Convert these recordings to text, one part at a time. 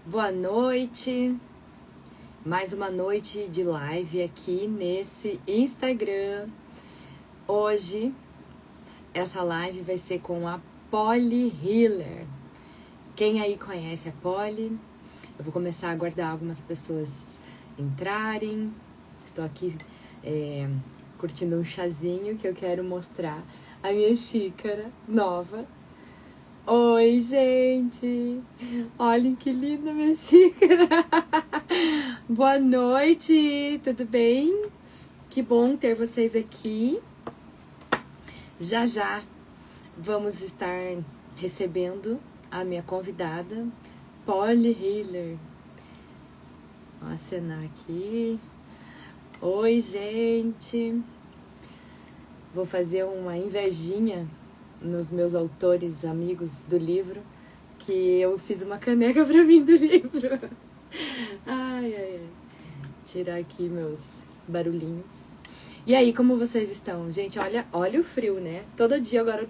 Boa noite, mais uma noite de live aqui nesse Instagram. Hoje, essa live vai ser com a Polly Hiller. Quem aí conhece a Polly? Eu vou começar a aguardar algumas pessoas entrarem. Estou aqui curtindo um chazinho que eu quero mostrar a minha xícara nova. Oi, gente! Olhem que linda minha xícara! Boa noite, tudo bem? Que bom ter vocês aqui. Já já vamos estar recebendo a minha convidada, Polly Hiller. Vou acenar aqui. Oi, gente! Vou fazer uma invejinha nos meus autores, amigos do livro, que eu fiz uma caneca pra mim do livro. Ai, ai, ai. Tirar aqui meus barulhinhos. E aí, como vocês estão? Gente, olha o frio, né? Todo dia agora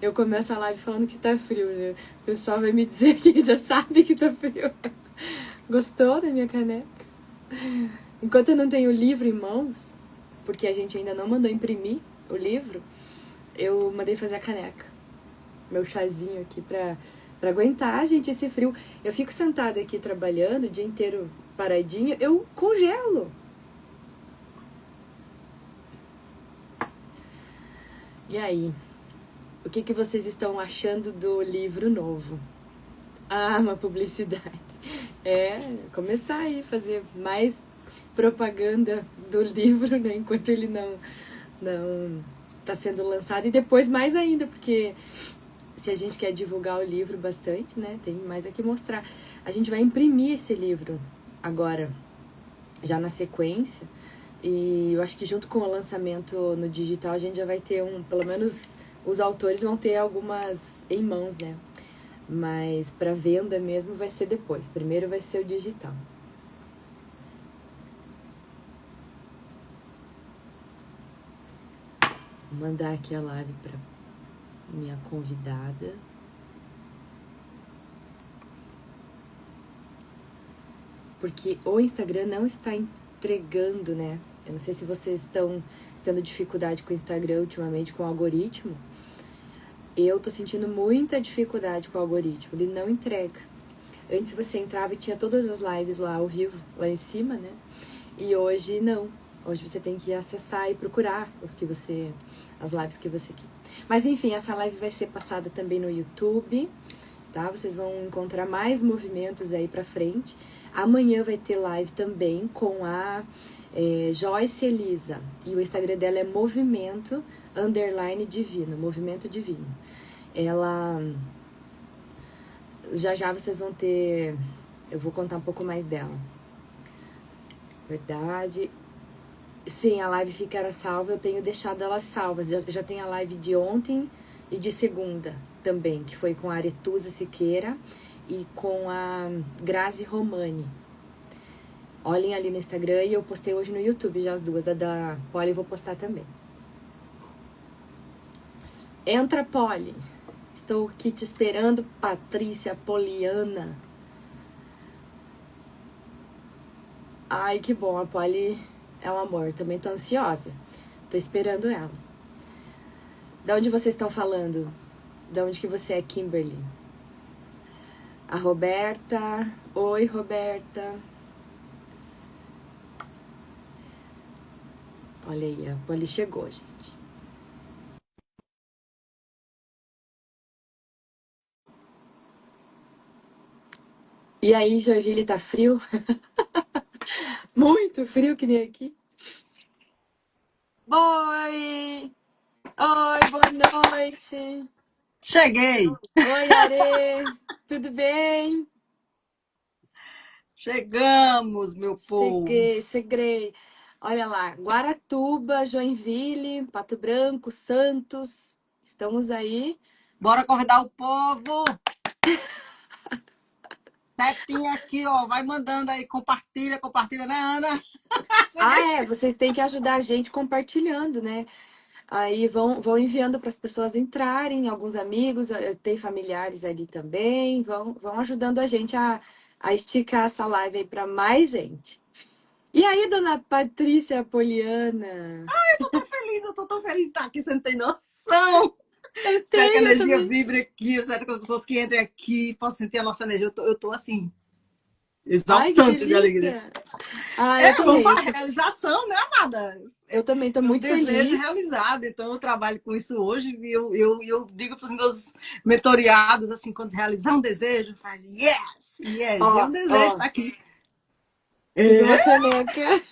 eu começo a live falando que tá frio, né? O pessoal vai me dizer que já sabe que tá frio. Gostou da minha caneca? Enquanto eu não tenho o livro em mãos, porque a gente ainda não mandou imprimir o livro, eu mandei fazer a caneca. Meu chazinho aqui pra aguentar, gente, esse frio. Eu fico sentada aqui trabalhando o dia inteiro paradinha, eu congelo. E aí, o que vocês estão achando do livro novo? Ah, uma publicidade. Começar aí, fazer mais propaganda do livro, né, enquanto ele não tá sendo lançado. E depois mais ainda, porque se a gente quer divulgar o livro bastante, né, tem mais aqui mostrar. A gente vai imprimir esse livro agora, já na sequência. E eu acho que junto com o lançamento no digital, a gente já vai ter pelo menos os autores vão ter algumas em mãos, né? Mas para venda mesmo vai ser depois. Primeiro vai ser o digital. Vou mandar aqui a live para minha convidada. Porque o Instagram não está entregando, né? Eu não sei se vocês estão tendo dificuldade com o Instagram ultimamente, com o algoritmo. Eu tô sentindo muita dificuldade com o algoritmo, ele não entrega. Antes você entrava e tinha todas as lives lá ao vivo, lá em cima, né? E hoje não. Hoje você tem que acessar e procurar as lives que você quer. Mas enfim, essa live vai ser passada também no YouTube, tá? Vocês vão encontrar mais movimentos aí pra frente. Amanhã vai ter live também com a Joyce Elisa. E o Instagram dela é movimento_divino, movimento divino. Ela... Já vocês vão ter... Eu vou contar um pouco mais dela. Verdade. Sim, a live ficará salva. Eu tenho deixado elas salvas. Já tem a live de ontem e de segunda também, que foi com a Aretusa Siqueira e com a Grazi Romani. Olhem ali no Instagram e eu postei hoje no YouTube já as duas. A da Polly eu vou postar também. Entra, Polly. Estou aqui te esperando, Patrícia Poliana. Ai, que bom, a Polly é um amor. Também tô ansiosa. Tô esperando ela. Da onde vocês estão falando? Da onde que você é, Kimberly? A Roberta. Oi, Roberta. Olha aí, a Polly chegou, gente. E aí, Joinville, tá frio? Muito frio que nem aqui. Oi! Oi, boa noite! Cheguei! Oi, Are! Tudo bem? Chegamos, meu povo! Cheguei. Olha lá, Guaratuba, Joinville, Pato Branco, Santos. Estamos aí. Bora convidar o povo! Setinha aqui, ó, vai mandando aí, compartilha, né, Ana? Vocês têm que ajudar a gente compartilhando, né? Aí vão enviando para as pessoas entrarem, alguns amigos, tem familiares ali também, vão ajudando a gente a a esticar essa live aí para mais gente. E aí, dona Patrícia Poliana? Eu tô tão feliz, eu tô tão feliz de estar aqui, você não tem noção. Eu Espero que a tenho energia também. vibre aqui, eu espero que as pessoas que entrem aqui possam sentir a nossa energia. Eu tô assim, Ai, que exaltante de alegria. delícia! Ah, eu É, vamos também. para a realização, né, amada? Eu também tô É um muito desejo feliz. realizado, então eu trabalho com isso hoje e eu digo para os meus mentoriados, assim, quando realizar um desejo, faz yes, yes, e é Ó, um desejo ó, estar aqui. fiz uma É, caneca.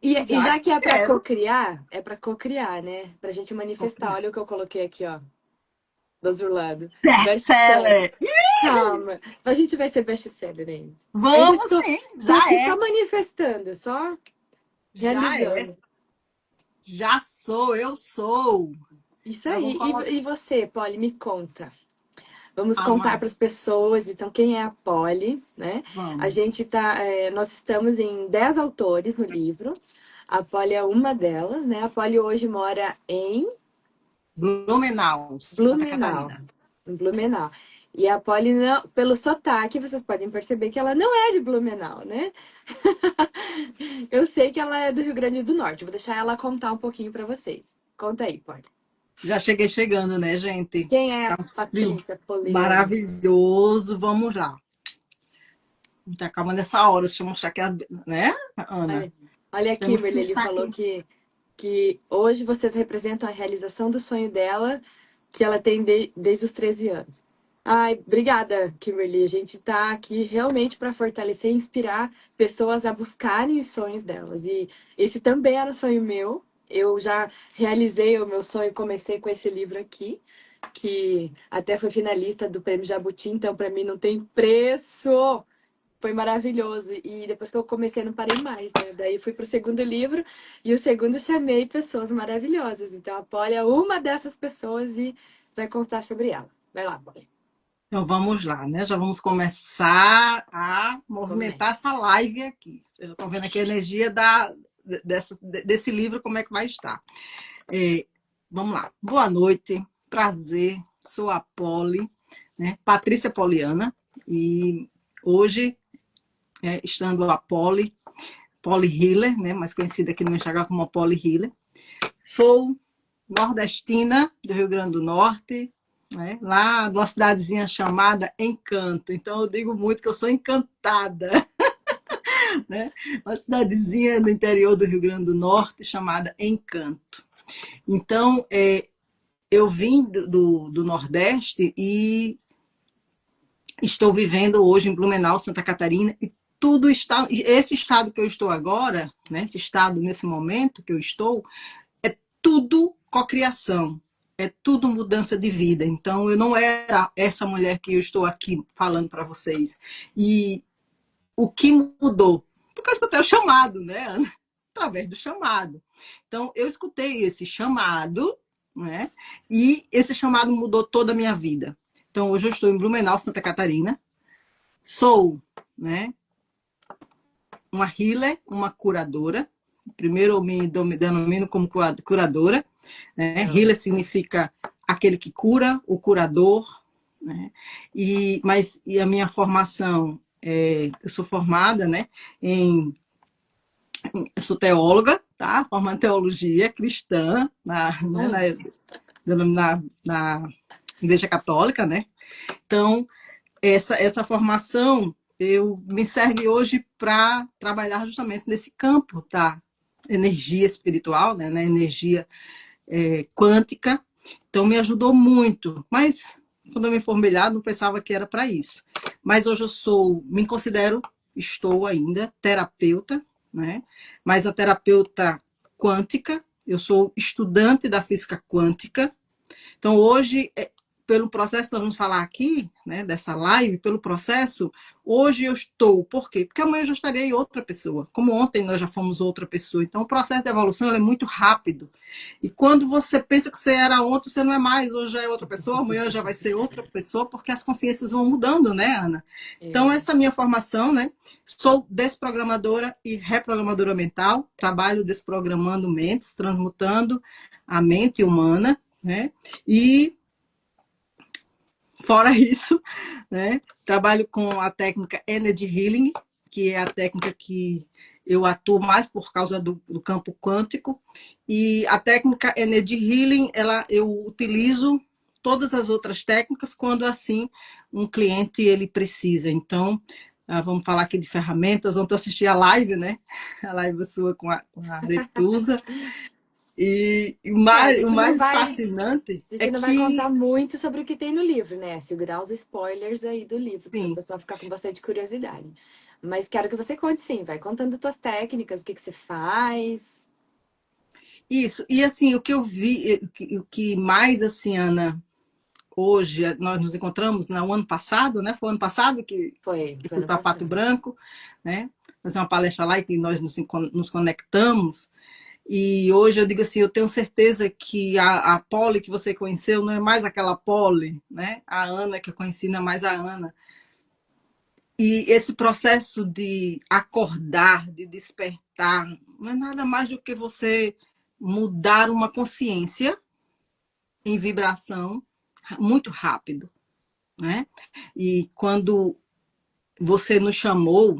E já já que quero. é pra cocriar, né? Pra gente manifestar. Cocriar. Olha o que eu coloquei aqui, ó, do outro lado. Best-seller. Best-seller! Calma. A gente vai ser best-seller ainda. Ainda Vamos estou, sim, tô já aqui só é, manifestando, só já é, realizando. já sou, eu sou. Isso Então vamos aí. colocar. E você, Polly, me conta. Vamos contar Amado, para as pessoas, então, quem é a Polly, né? vamos. Nós estamos em 10 autores no livro. A Polly é uma delas, né? A Polly hoje mora em Blumenau, Santa Blumenau. Catarina. Em Blumenau. E a Polly, não, pelo sotaque, vocês podem perceber que ela não é de Blumenau, né? Eu sei que ela é do Rio Grande do Norte. Vou deixar ela contar um pouquinho para vocês. Conta aí, Polly. Já cheguei chegando, né, gente? Quem é a Tá um frio Patrícia Poliana? maravilhoso. Vamos lá. Tá acabando essa hora. Deixa eu mostrar aqui, né, Ana? Olha, olha a Temos que Kimberly, ele estar falou aqui. que hoje vocês representam a realização do sonho dela, que ela tem desde os 13 anos. Ai, obrigada, Kimberly. A gente está aqui realmente para fortalecer e inspirar pessoas a buscarem os sonhos delas. E esse também era um sonho meu. Eu já realizei o meu sonho, comecei com esse livro aqui, que até foi finalista do Prêmio Jabuti, então para mim não tem preço. Foi maravilhoso. E depois que eu comecei, não parei mais, né? Daí fui pro segundo livro e o segundo chamei pessoas maravilhosas. Então a Polly é uma dessas pessoas e vai contar sobre ela. Vai lá, Polly. Então vamos lá, né? Já vamos começar a movimentar Comece. essa live aqui. Vocês já estão vendo aqui a energia desse livro, como é que vai estar. Vamos lá. Boa noite, prazer. Sou a Polly, né? Patrícia Poliana. E hoje, estando a Polly Healer, né? Mais conhecida aqui no Instagram como Polly Healer. Sou nordestina do Rio Grande do Norte, né? Lá de uma cidadezinha chamada Encanto. Então eu digo muito que eu sou encantada, né? Uma cidadezinha do interior do Rio Grande do Norte chamada Encanto. Então eu vim do Nordeste e estou vivendo hoje em Blumenau, Santa Catarina, e tudo está. Esse estado que eu estou agora, né? Esse estado nesse momento que eu estou, é tudo cocriação, é tudo mudança de vida. Então, eu não era essa mulher que eu estou aqui falando para vocês. E o que mudou? Porque eu escutei o chamado, né, Ana? Através do chamado. Então, eu escutei esse chamado, né? E esse chamado mudou toda a minha vida. Então, hoje eu estou em Blumenau, Santa Catarina. Sou, né, uma healer, uma curadora. Primeiro eu me denomino como curadora, né? Healer significa aquele que cura, o curador, né? Mas a minha formação, eu sou formada, né, eu sou teóloga, tá? Formada em teologia cristã Nossa. na Igreja Católica, né? Então, essa formação me serve hoje para trabalhar justamente nesse campo da energia espiritual, né? Na energia quântica. Então, me ajudou muito. Mas, quando eu me formei lá, não pensava que era para isso. Mas hoje me considero, estou ainda terapeuta, né? Mas a terapeuta quântica, eu sou estudante da física quântica. Então, hoje, pelo processo que nós vamos falar aqui, né, dessa live, pelo processo, hoje eu estou. Por quê? Porque amanhã eu já estarei outra pessoa. Como ontem nós já fomos outra pessoa. Então, o processo de evolução é muito rápido. E quando você pensa que você era ontem, você não é mais. Hoje já é outra pessoa, amanhã já vai ser outra pessoa, porque as consciências vão mudando, né, Ana? Então, É. essa é a minha formação, né? Sou desprogramadora e reprogramadora mental. Trabalho desprogramando mentes, transmutando a mente humana, né? E fora isso, né, trabalho com a técnica Energy Healing, que é a técnica que eu atuo mais por causa do campo quântico. E a técnica Energy Healing, eu utilizo todas as outras técnicas quando, assim, um cliente ele precisa. Então, vamos falar aqui de ferramentas. Ontem eu assisti a live, né? A live sua com a Aretusa. E A o gente não mais vai, fascinante a é gente não vai contar que, muito sobre o que tem no livro, né? Segurar os spoilers aí do livro, para o sim, pessoal ficar com bastante curiosidade. Mas quero que você conte sim, vai contando tuas técnicas, o que que você faz. isso. E assim, o que eu vi, o que mais, assim, Ana, hoje, nós nos encontramos no ano passado, né? Foi o ano passado que Foi fui ano para Pato passado. Branco, né? Fazer uma palestra lá e que nós nos conectamos. E hoje eu digo assim, eu tenho certeza que a Polly que você conheceu não é mais aquela Polly, né? A Ana que eu conheci não é mais a Ana. E esse processo de acordar, de despertar, não é nada mais do que você mudar uma consciência em vibração muito rápido, né? E quando você me chamou,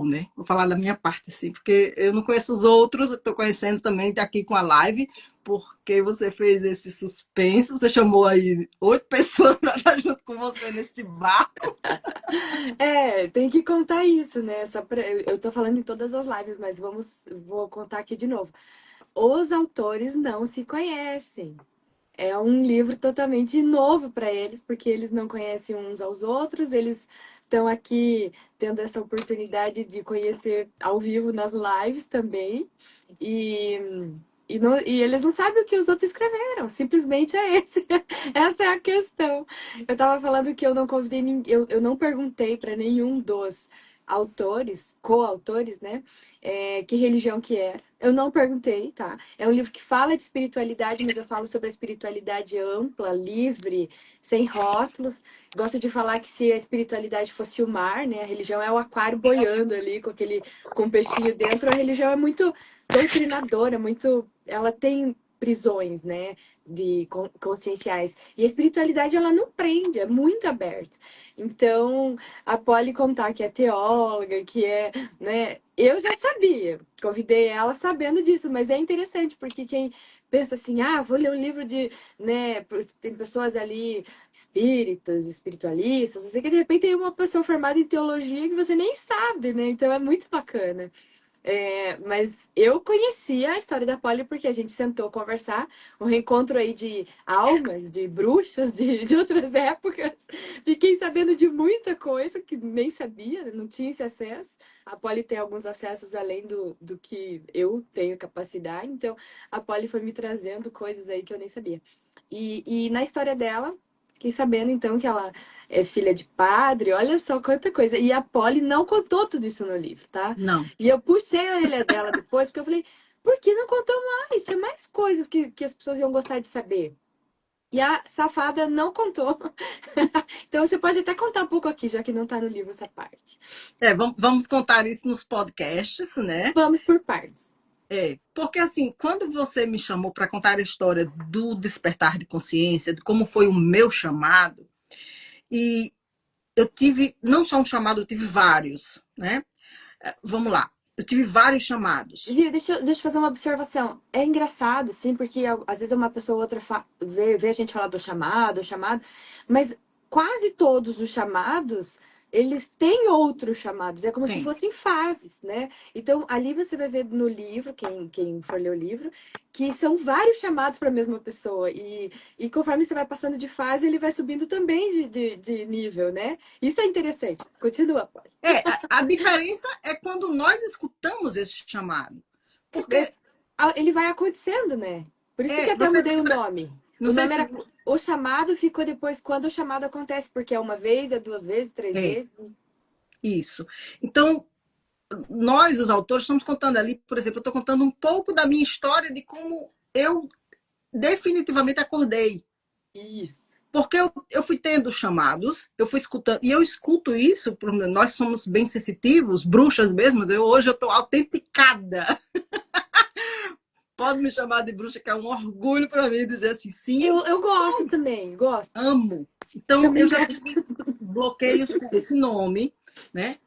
né? Vou falar da minha parte, assim, porque eu não conheço os outros, estou conhecendo também aqui com a live, porque você fez esse suspense, você chamou aí 8 pessoas para estar junto com você nesse barco. É, tem que contar isso, né? Eu tô falando em todas as lives, mas vou contar aqui de novo. Os autores não se conhecem. É um livro totalmente novo para eles, porque eles não conhecem uns aos outros, eles estão aqui tendo essa oportunidade de conhecer ao vivo nas lives também. E, e eles não sabem o que os outros escreveram, simplesmente é esse. Essa é a questão. Eu estava falando que eu não convidei ninguém, eu não perguntei para nenhum dos autores, coautores, né? Que religião que era. Eu não perguntei, tá? É um livro que fala de espiritualidade, mas eu falo sobre a espiritualidade ampla, livre, sem rótulos. Gosto de falar que se a espiritualidade fosse o mar, né? A religião é o aquário boiando ali com o peixinho dentro. A religião é muito doutrinadora, muito, ela tem prisões, né, de conscienciais. E a espiritualidade ela não prende, é muito aberta. Então, a Polly contar que é teóloga, que é, né, eu já sabia, convidei ela sabendo disso, mas é interessante porque quem pensa assim, vou ler um livro de, né, tem pessoas ali espíritas, espiritualistas, não sei que de repente tem uma pessoa formada em teologia que você nem sabe, né? Então é muito bacana. Mas eu conhecia a história da Polly porque a gente sentou conversar, um reencontro aí de almas, de bruxas, de outras épocas. Fiquei sabendo de muita coisa que nem sabia, né? Não tinha esse acesso. A Polly tem alguns acessos além do que eu tenho capacidade, então a Polly foi me trazendo coisas aí que eu nem sabia. E na história dela, fiquei sabendo então que ela é filha de padre, olha só quanta coisa. E a Polly não contou tudo isso no livro, tá? Não. E eu puxei a orelha dela depois, porque eu falei, por que não contou mais? Tinha mais coisas que as pessoas iam gostar de saber. E a safada não contou. Então você pode até contar um pouco aqui, já que não tá no livro essa parte. Vamos contar isso nos podcasts, né? Vamos por partes. Porque assim, quando você me chamou para contar a história do despertar de consciência, de como foi o meu chamado, e eu tive não só um chamado, eu tive vários, né? Vamos lá, eu tive vários chamados. Viu, deixa eu fazer uma observação. É engraçado, sim, porque às vezes uma pessoa ou outra vê a gente falar do chamado, mas quase todos os chamados, eles têm outros chamados. É como se Tem. fossem fases, né? Então, ali você vai ver no livro, quem for ler o livro, que são vários chamados para a mesma pessoa. E conforme você vai passando de fase, ele vai subindo também de nível, né? Isso é interessante. Continua, pode. A diferença é quando nós escutamos esse chamado. Porque Ele vai acontecendo, né? Por isso que até você mudei o lembra, nome. não O sei nome se era. O chamado ficou depois quando o chamado acontece, porque é uma vez, é duas vezes, três é vezes. isso. Então, nós, os autores, estamos contando ali, por exemplo, eu estou contando um pouco da minha história de como eu definitivamente acordei. Isso. Porque eu fui tendo chamados, eu fui escutando, e eu escuto isso, nós somos bem sensitivos, bruxas mesmo, hoje eu estou autenticada. Pode me chamar de bruxa, que é um orgulho para mim dizer assim, sim, Eu gosto também, gosto. amo. Então, Também eu já gosto. tive bloqueios com esse nome, né?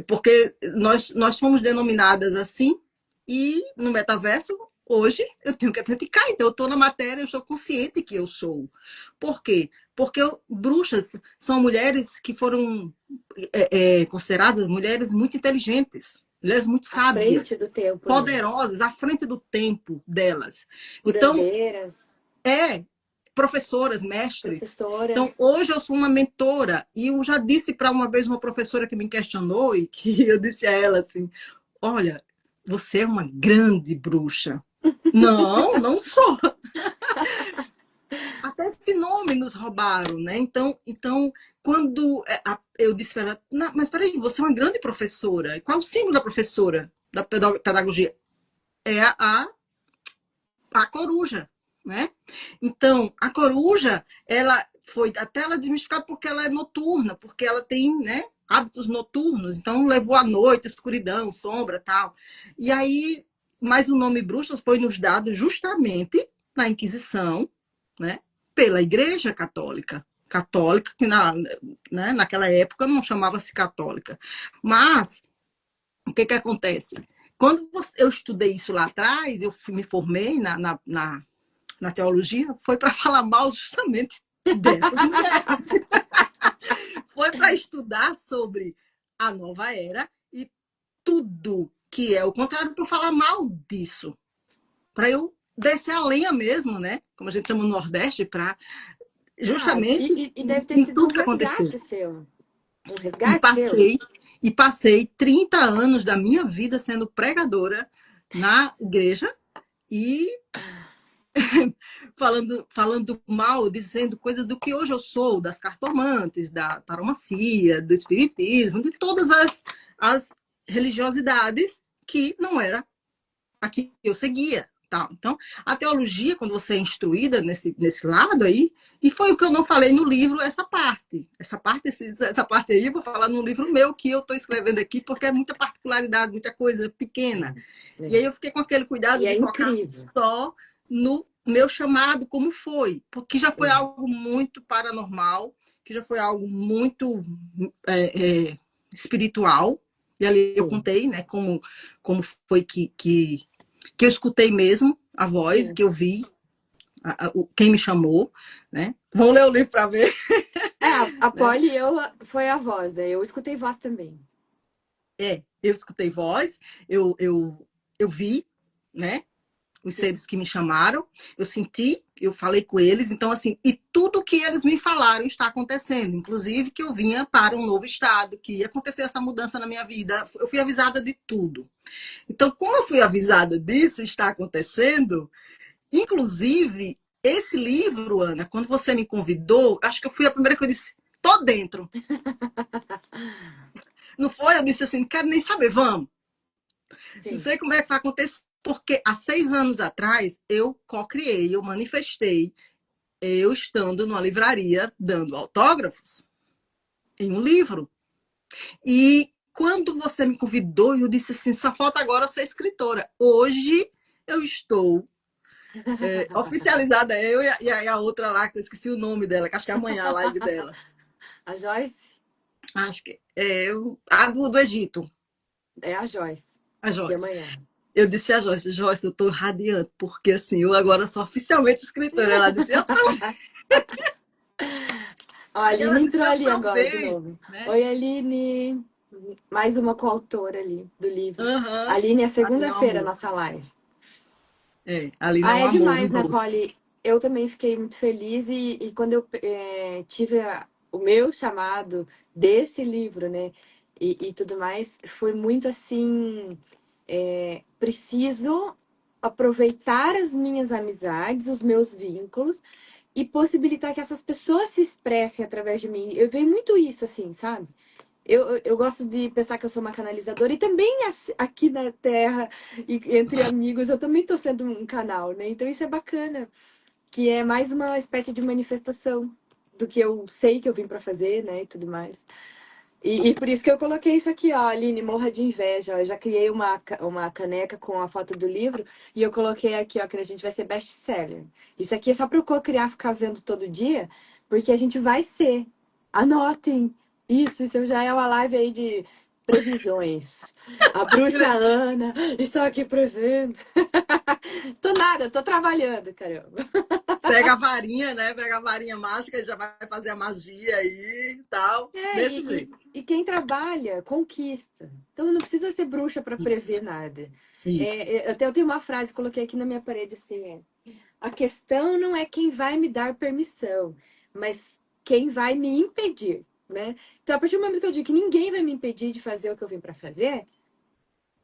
Porque nós fomos denominadas assim, e no metaverso, hoje, eu tenho que autenticar. Então, eu estou na matéria, eu estou consciente que eu sou. Por quê? Porque bruxas são mulheres que foram consideradas mulheres muito inteligentes, mulheres muito À frente sábias, do tempo, né? poderosas, à frente do tempo delas. Então, Curandeiras, é professoras, mestres. professoras. Então, hoje eu sou uma mentora e eu já disse para uma vez uma professora que me questionou e que eu disse a ela assim: olha, você é uma grande bruxa. Não, não sou. Até esse nome nos roubaram, né? Então quando eu disse para ela, mas peraí, você é uma grande professora. Qual é o símbolo da professora da pedagogia? É a coruja, né? Então, a coruja, ela foi até ela desmistificada porque ela é noturna, porque ela tem, né, hábitos noturnos, então levou à noite, escuridão, sombra, tal. E aí, mas o nome bruxa foi nos dado justamente na Inquisição, né, pela Igreja Católica. Católica, que naquela época não chamava-se católica. Mas o que acontece? Quando eu estudei isso lá atrás, eu me formei na teologia, foi para falar mal justamente dessas mulheres. Foi para estudar sobre a nova era e tudo que é o contrário, para eu falar mal disso. Para eu descer a lenha mesmo, né? Como a gente chama no Nordeste, para Ah, justamente e deve ter em sido um tudo que aconteceu. resgate seu. Um E resgate seu? passei, e passei 30 anos da minha vida sendo pregadora na igreja e falando mal, dizendo coisas do que hoje eu sou, das cartomantes, da taromancia, do espiritismo, de todas as religiosidades que não era a que eu seguia. Tá? Então, a teologia, quando você é instruída nesse lado aí, e foi o que eu não falei no livro, essa parte. Essa parte aí eu vou falar num livro meu que eu estou escrevendo aqui, porque é muita particularidade, muita coisa pequena. E aí É. eu fiquei com aquele cuidado E é de focar incrível. só no meu chamado, como foi. Porque já foi É. algo muito paranormal, que já foi algo muito espiritual. E ali eu Sim, contei, né, como foi que eu escutei mesmo a voz, sim. que eu vi quem me chamou, né? Vamos ler o livro para ver, É, a né? Polly e eu foi a voz, né? Eu escutei voz também. Eu escutei voz, eu vi, né? Os Sim. seres que me chamaram, eu senti, eu falei com eles, então assim, e tudo que eles me falaram está acontecendo, inclusive que eu vinha para um novo estado, que ia acontecer essa mudança na minha vida, eu fui avisada de tudo. Então, como eu fui avisada disso, está acontecendo, inclusive, esse livro, Ana, quando você me convidou, acho que eu fui a primeira que eu disse, tô dentro. Não foi? Eu disse assim, não quero nem saber, vamos. Não Sim. sei como é que vai acontecer, porque há 6 anos atrás eu co-criei, eu manifestei, eu estando numa livraria dando autógrafos em um livro. E quando você me convidou, eu disse assim, só falta agora ser escritora. Hoje eu estou oficializada, eu e a outra lá, que eu esqueci o nome dela, que acho que é amanhã a live dela. A Joyce Acho que é a do Egito, é a Joyce a de Joyce. amanhã. Eu disse a Joyce, Joyce, eu tô radiante, porque assim, eu agora sou oficialmente escritora. Ela disse, eu também. Ó, a E ela Aline disse, entrou eu ali agora de também, novo. né? Oi, Aline. Mais uma coautora ali do livro. Aham. Aline, é Ali não segunda-feira a amor. nossa live. Ali Ah, não é amor, um demais, né, doce. Polly? Eu também fiquei muito feliz e quando eu tive o meu chamado desse livro, né, e tudo mais, foi muito assim, preciso aproveitar as minhas amizades, os meus vínculos e possibilitar que essas pessoas se expressem através de mim. Eu vejo muito isso, assim, sabe? Eu gosto de pensar que eu sou uma canalizadora e também aqui na Terra, e entre amigos, eu também estou sendo um canal, né? Então isso é bacana, que é mais uma espécie de manifestação do que eu sei que eu vim para fazer, né? E tudo mais. E por isso que eu coloquei isso aqui, ó, Aline, morra de inveja. Eu já criei uma caneca com a foto do livro e eu coloquei aqui, ó, que a gente vai ser best-seller. Isso aqui é só para eu co-criar, ficar vendo todo dia, Porque a gente vai ser. Anotem isso já é uma live aí de previsões. A bruxa Ana, estou aqui prevendo. Tô nada, tô trabalhando, caramba. Pega a varinha, né? Pega a varinha mágica, já vai fazer a magia aí e tal. É, Desse jeito. e quem trabalha, conquista. Então não precisa ser bruxa para prever Isso, nada. isso. Até eu tenho uma frase, coloquei aqui na minha parede assim: a questão não é quem vai me dar permissão, mas quem vai me impedir, né? Então, a partir do momento que eu digo que ninguém vai me impedir de fazer o que eu vim para fazer,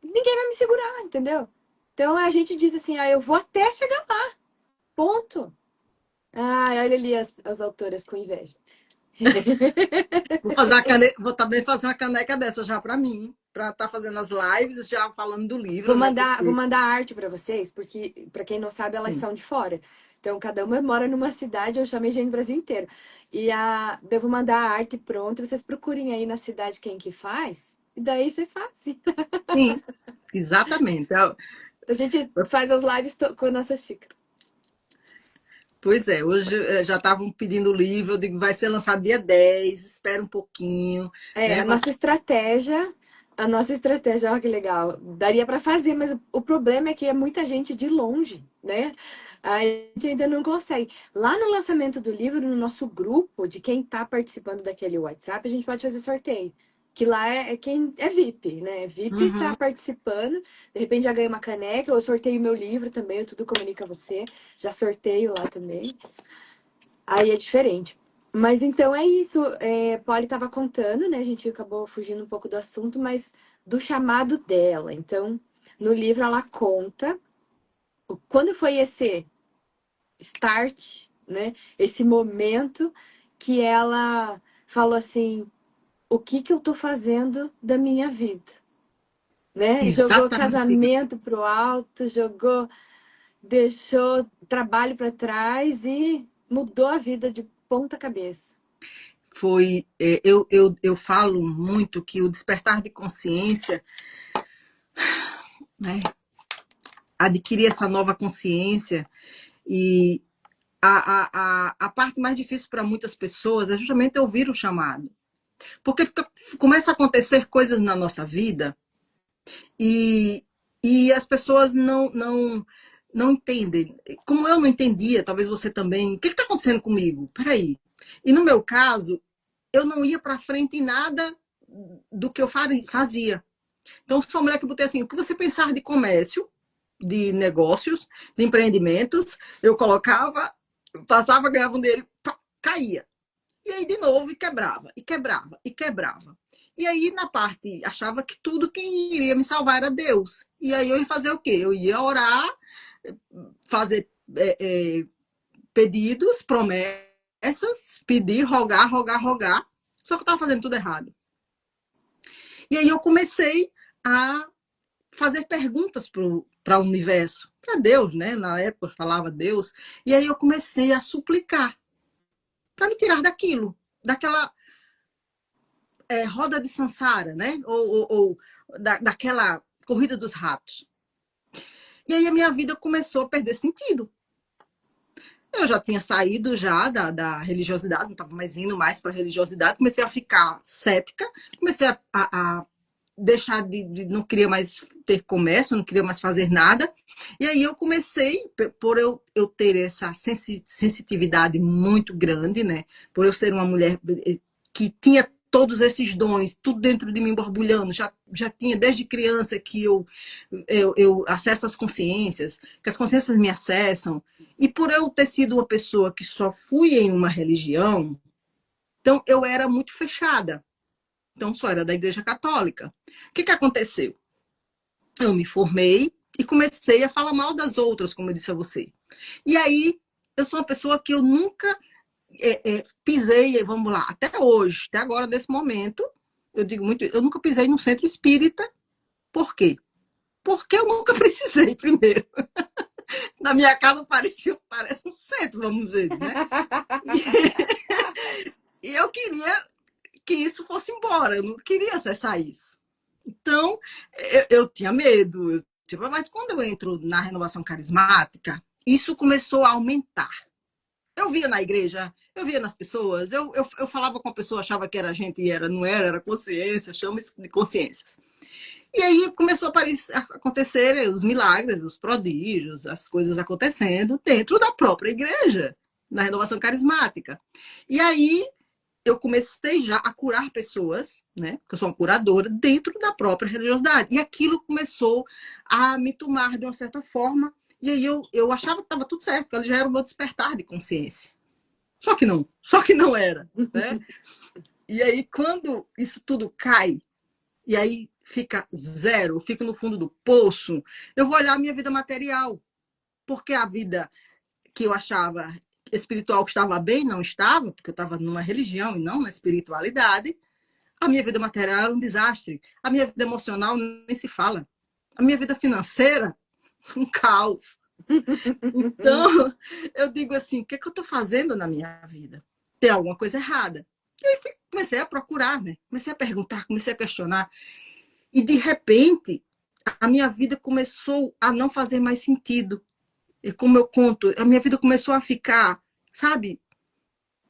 ninguém vai me segurar, entendeu? Então a gente diz assim: eu vou até chegar lá, ponto. Olha ali as autoras com inveja. Vou também fazer uma caneca dessa já para mim, para estar fazendo as lives já falando do livro, Vou né? mandar, vou Porque mandar arte para vocês, porque, para quem não sabe, elas sim, são de fora. Então, cada uma mora numa cidade, eu chamei gente do Brasil inteiro. Devo mandar a arte pronta, vocês procurem aí na cidade quem que faz, e daí vocês fazem. sim, exatamente. A gente faz as lives com a nossa xícara. Pois é, hoje já estavam pedindo o livro, eu digo, vai ser lançado dia 10, espera um pouquinho, É, né? a nossa estratégia, olha que legal. Daria para fazer, mas o problema é que é muita gente de longe, né? Aí a gente ainda não consegue. Lá no lançamento do livro, no nosso grupo, de quem está participando daquele WhatsApp, a gente pode fazer sorteio. Que lá é quem é VIP, né? VIP tá Uhum. participando, de repente já ganha uma caneca, eu sorteio meu livro também, eu tudo comunica você, já sorteio lá também. Aí é diferente. Mas então é isso. Polly estava contando, né? A gente acabou fugindo um pouco do assunto, mas do chamado dela. Então, no livro ela conta quando foi esse start, né? Esse momento que ela falou assim: o que que eu tô fazendo da minha vida? Né? Jogou Exatamente isso. casamento pro alto, deixou trabalho para trás e mudou a vida de ponta cabeça. Eu falo muito que o despertar de consciência, né? Adquirir essa nova consciência e a parte mais difícil para muitas pessoas é justamente ouvir o chamado. Porque começa a acontecer coisas na nossa vida e, e as pessoas não entendem. Como eu não entendia, talvez você também. O que está acontecendo comigo? Peraí. E no meu caso, eu não ia para frente em nada do que eu fazia. Então, sou uma mulher que botei assim: o que você pensar de comércio, de negócios, de empreendimentos, eu colocava, passava, ganhava um dinheiro, pá, caía. E aí, de novo, e quebrava, e quebrava, e quebrava. E aí, na parte, achava que tudo quem iria me salvar era Deus. E aí eu ia fazer o quê? Eu ia orar, fazer pedidos, promessas, pedir, rogar, rogar, rogar. Só que eu estava fazendo tudo errado. E aí eu comecei a fazer perguntas para o universo, para Deus, né? Na época eu falava Deus. E aí eu comecei a suplicar para me tirar daquilo, daquela roda de Sansara, né? Ou daquela corrida dos ratos. E aí a minha vida começou a perder sentido. Eu já tinha saído já da religiosidade, não estava mais indo mais para a religiosidade, comecei a ficar cética, comecei a deixar não queria mais ter comércio, não queria mais fazer nada. E aí eu comecei, por eu ter essa sensitividade muito grande, né? Por eu ser uma mulher que tinha todos esses dons, tudo dentro de mim borbulhando, já tinha desde criança que eu acesso às consciências, que as consciências me acessam, e por eu ter sido uma pessoa que só fui em uma religião, então eu era muito fechada. Então, só era da Igreja Católica. O que aconteceu? Eu me formei e comecei a falar mal das outras, como eu disse a você. E aí, eu sou uma pessoa que eu nunca pisei, vamos lá, até hoje, até agora, nesse momento, eu digo muito, eu nunca pisei num centro espírita. Por quê? Porque eu nunca precisei, primeiro. Na minha casa parece um centro, vamos dizer, né? E eu queria que isso fosse embora, eu não queria acessar isso. Então, eu tinha medo. Mas quando eu entro na renovação carismática, isso começou a aumentar. Eu via na igreja, eu via nas pessoas, eu falava com a pessoa, achava que era gente e era, não era, era consciência, chama de consciências. E aí começou a acontecer os milagres, os prodígios, as coisas acontecendo dentro da própria igreja, na renovação carismática. E aí eu comecei já a curar pessoas, né? Porque eu sou uma curadora, dentro da própria religiosidade. E aquilo começou a me tomar de uma certa forma. E aí eu achava que estava tudo certo, porque já era o meu despertar de consciência. Só que não era, né? E aí, quando isso tudo cai, e aí fica zero, fica no fundo do poço, eu vou olhar a minha vida material. Porque a vida que eu achava espiritual que estava bem, não estava, porque eu estava numa religião e não na espiritualidade. A minha vida material era um desastre. A minha vida emocional nem se fala. A minha vida financeira, um caos. Então, eu digo assim, o que, é que eu estou fazendo na minha vida? Tem alguma coisa errada. E aí comecei a procurar, né? Comecei a perguntar, comecei a questionar. E, de repente, a minha vida começou a não fazer mais sentido. E como eu conto, a minha vida começou a ficar, sabe,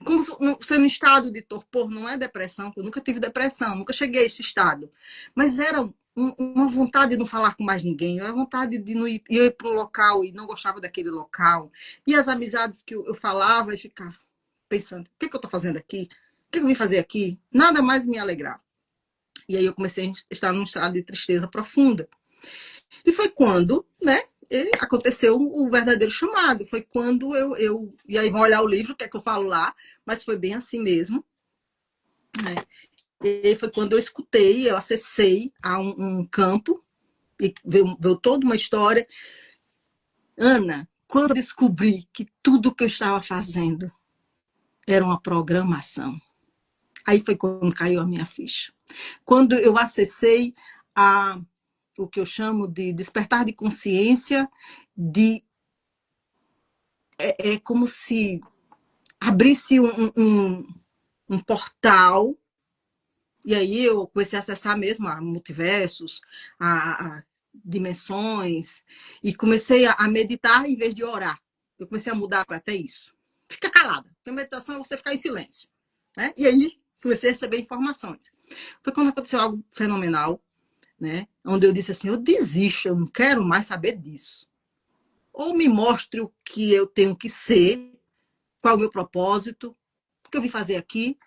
como sendo um estado de torpor, não é depressão, eu nunca tive depressão, nunca cheguei a esse estado. Mas era uma vontade de não falar com mais ninguém, era vontade de não ir, eu ir para um local e não gostava daquele local. E as amizades que eu falava e ficava pensando, o que, é que eu estou fazendo aqui? O que, é que eu vim fazer aqui? Nada mais me alegrava. E aí eu comecei a estar num estado de tristeza profunda. E foi quando, né, aconteceu o verdadeiro chamado. Foi quando e aí vão olhar o livro, o que é que eu falo lá, mas foi bem assim mesmo. Né? E foi quando eu escutei, eu acessei a um campo, e veio toda uma história. Ana, quando eu descobri que tudo que eu estava fazendo era uma programação, aí foi quando caiu a minha ficha. Quando eu acessei o que eu chamo de despertar de consciência, é como se abrisse um portal, e aí eu comecei a acessar mesmo a multiversos, a dimensões, e comecei a meditar em vez de orar. Eu comecei a mudar para até isso. Fica calada, porque meditação é você ficar em silêncio. Né? E aí comecei a receber informações. Foi quando aconteceu algo fenomenal, né? Onde eu disse assim, eu desisto, eu não quero mais saber disso. Ou me mostre o que eu tenho que ser, qual é o meu propósito, o que eu vim fazer aqui,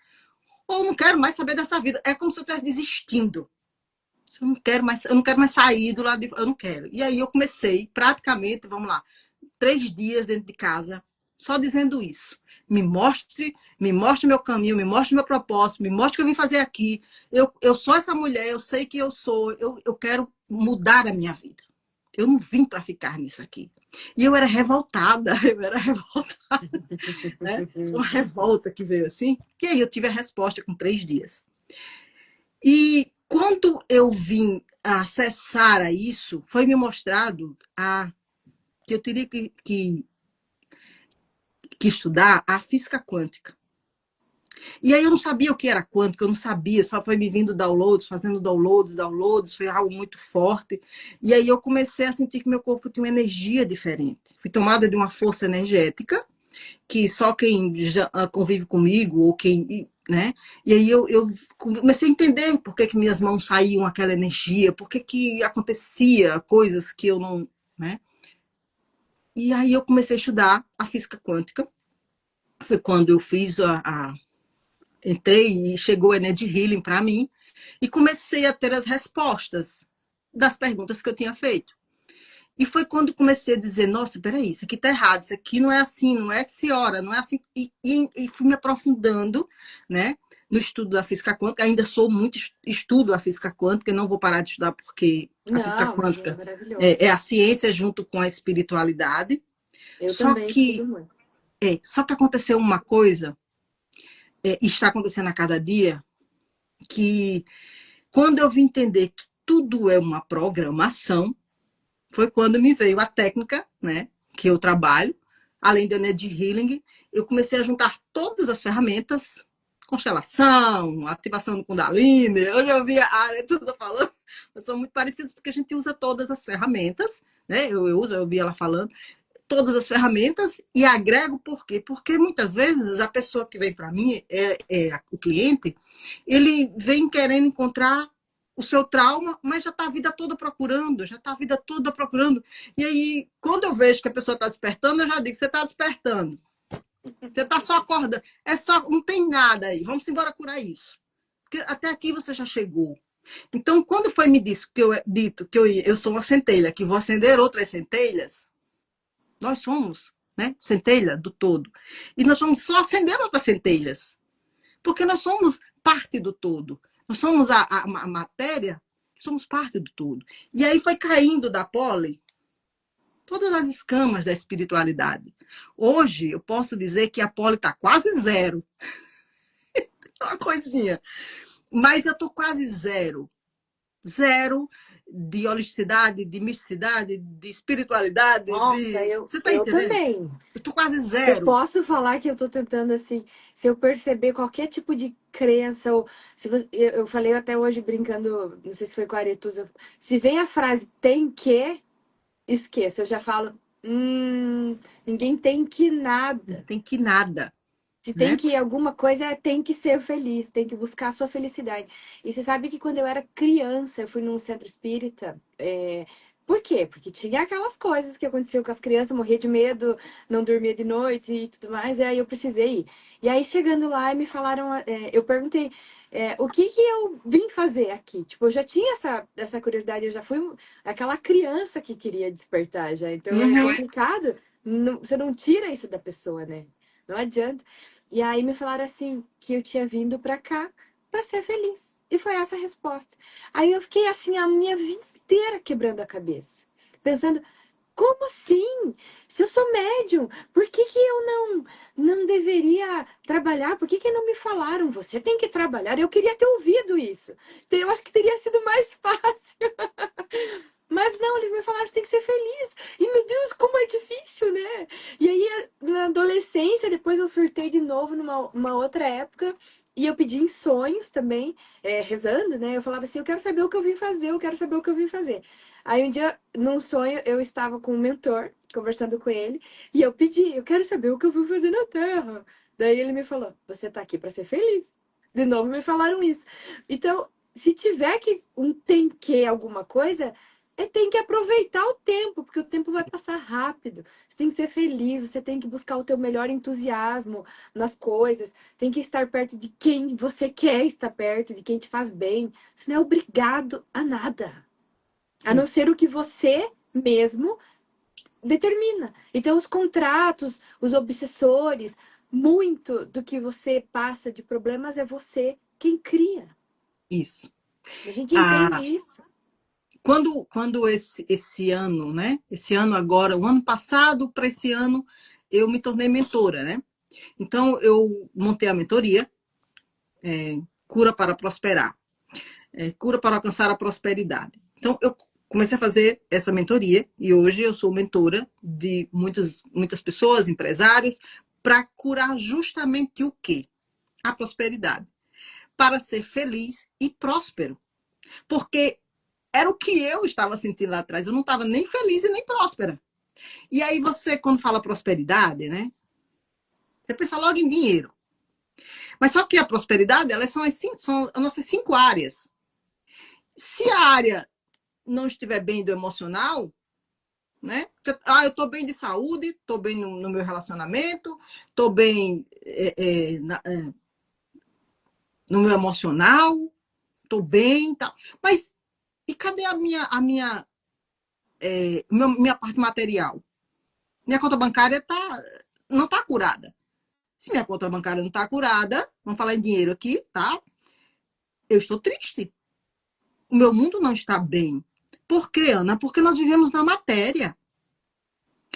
ou não quero mais saber dessa vida. É como se eu estivesse desistindo. Eu não quero mais sair do lado de eu não quero. E aí eu comecei, praticamente, vamos lá, 3 dias dentro de casa, só dizendo isso. Me mostre meu caminho, me mostre meu propósito, me mostre o que eu vim fazer aqui. Eu sou essa mulher, eu sei que eu sou, eu quero mudar a minha vida. Eu não vim para ficar nisso aqui. E eu era revoltada, né? Uma revolta que veio assim. E aí eu tive a resposta com 3 dias. E quando eu vim acessar a isso, foi me mostrado que eu teria que estudar a física quântica. E aí eu não sabia o que era quântica, eu não sabia, só foi me vindo downloads, fazendo downloads, foi algo muito forte. E aí eu comecei a sentir que meu corpo tinha uma energia diferente. Fui tomada de uma força energética, que só quem já convive comigo, ou quem, né? E aí eu comecei a entender por que minhas mãos saíam aquela energia, por que acontecia coisas que eu não, né? E aí eu comecei a estudar a física quântica. Foi quando eu fiz entrei e chegou a Energy Healing para mim e comecei a ter as respostas das perguntas que eu tinha feito. E foi quando comecei a dizer, nossa, peraí, isso aqui tá errado, isso aqui não é assim, não é que se ora, não é assim. E fui me aprofundando, né, no estudo da física quântica. Ainda sou muito estudo a física quântica, não vou parar de estudar porque a física Não, imagina, quântica maravilhoso. é a ciência junto com a espiritualidade. Eu Só também que, estudo muito. só que aconteceu uma coisa, e está acontecendo a cada dia, que quando eu vim entender que tudo é uma programação, foi quando me veio a técnica, né, que eu trabalho, além do Energy Healing, eu comecei a juntar todas as ferramentas, constelação, ativação do Kundalini, eu já ouvi a área toda falando, nós somos muito parecidos porque a gente usa todas as ferramentas, né, eu ouvi ela falando, todas as ferramentas e agrego por quê? Porque muitas vezes a pessoa que vem para mim, o cliente, ele vem querendo encontrar o seu trauma, mas já está a vida toda procurando, já está a vida toda procurando. E aí, quando eu vejo que a pessoa está despertando, eu já digo, você está despertando. Você está só acordando. É só, não tem nada aí. Vamos embora curar isso. Porque até aqui você já chegou. Então, quando foi me dito que eu sou uma centelha, que vou acender outras centelhas, nós somos, né, centelha do todo. E nós vamos só acender outras centelhas. Porque nós somos parte do todo. Nós somos a matéria, somos parte do todo. E aí foi caindo da pole todas as escamas da espiritualidade. Hoje, eu posso dizer que a pole está quase zero. Uma coisinha. Mas eu estou quase zero. Zero de holisticidade, de misticidade, de espiritualidade. Nossa, Você está eu entendendo? também. Eu estou quase Eu zero. posso falar que eu tô tentando, assim, se eu perceber qualquer tipo de crença, ou se você, eu falei até hoje brincando, não sei se foi com a Aretusa, se vem a frase tem que, esqueça, eu já falo, ninguém tem que Não nada. tem que nada. Se tem Né? que alguma coisa, tem que ser feliz, tem que buscar a sua felicidade. E você sabe que quando eu era criança, eu fui num centro espírita. Por quê? Porque tinha aquelas coisas que aconteciam com as crianças, morria de medo, não dormia de noite e tudo mais, e aí eu precisei ir. E aí chegando lá, me falaram, eu perguntei, o que que eu vim fazer aqui? Tipo, eu já tinha essa curiosidade, eu já fui aquela criança que queria despertar já. Então é Uhum. complicado, você não tira isso da pessoa, né? Não adianta. E aí me falaram assim que eu tinha vindo pra cá pra ser feliz. E foi essa a resposta. Aí eu fiquei assim a minha vida inteira quebrando a cabeça, pensando, como assim? Se eu sou médium, por que que eu não deveria trabalhar? Por que que não me falaram? Você tem que trabalhar. Eu queria ter ouvido isso. Então, eu acho que teria sido mais fácil. Mas não, eles me falaram, você tem que ser feliz. E meu Deus, como é difícil, né? E aí, na adolescência, depois eu surtei de novo numa uma outra época. E eu pedi em sonhos também, rezando, né? Eu falava assim, eu quero saber o que eu vim fazer, eu quero saber o que eu vim fazer. Aí um dia, num sonho, eu estava com um mentor, conversando com ele, e eu pedi, eu quero saber o que eu vim fazer na Terra. Daí ele me falou, você tá aqui para ser feliz. De novo me falaram isso. Então, se tiver que um tem que alguma coisa, tem que aproveitar o tempo, porque o tempo vai passar rápido. Você tem que ser feliz, você tem que buscar o teu melhor entusiasmo nas coisas, tem que estar perto de quem você quer estar perto, de quem te faz bem. Você não é obrigado a nada, a não Isso. ser o que você mesmo determina. Então, os contratos, os obsessores, muito do que você passa de problemas é você quem cria. Isso. A gente entende Ah, isso. quando esse ano, né? Esse ano agora, o ano passado para esse ano, eu me tornei mentora, né? Então, eu montei a mentoria, Cura para Prosperar, Cura para Alcançar a Prosperidade. Então, eu comecei a fazer essa mentoria e hoje eu sou mentora de muitas pessoas, empresários, para curar justamente o quê? A prosperidade. Para ser feliz e próspero. Porque era o que eu estava sentindo lá atrás. Eu não estava nem feliz e nem próspera. E aí você, quando fala prosperidade, né? Você pensa logo em dinheiro. Mas só que a prosperidade, elas são as nossas 5 áreas. Se a área não estiver bem do emocional, né? Eu estou bem de saúde, estou bem no meu relacionamento, estou bem no meu emocional, estou bem, tal. Mas e cadê minha parte material? Minha conta bancária não está curada. Se minha conta bancária não está curada, vamos falar em dinheiro aqui, tá? Eu estou triste. O meu mundo não está bem. Por quê, Ana? Porque nós vivemos na matéria.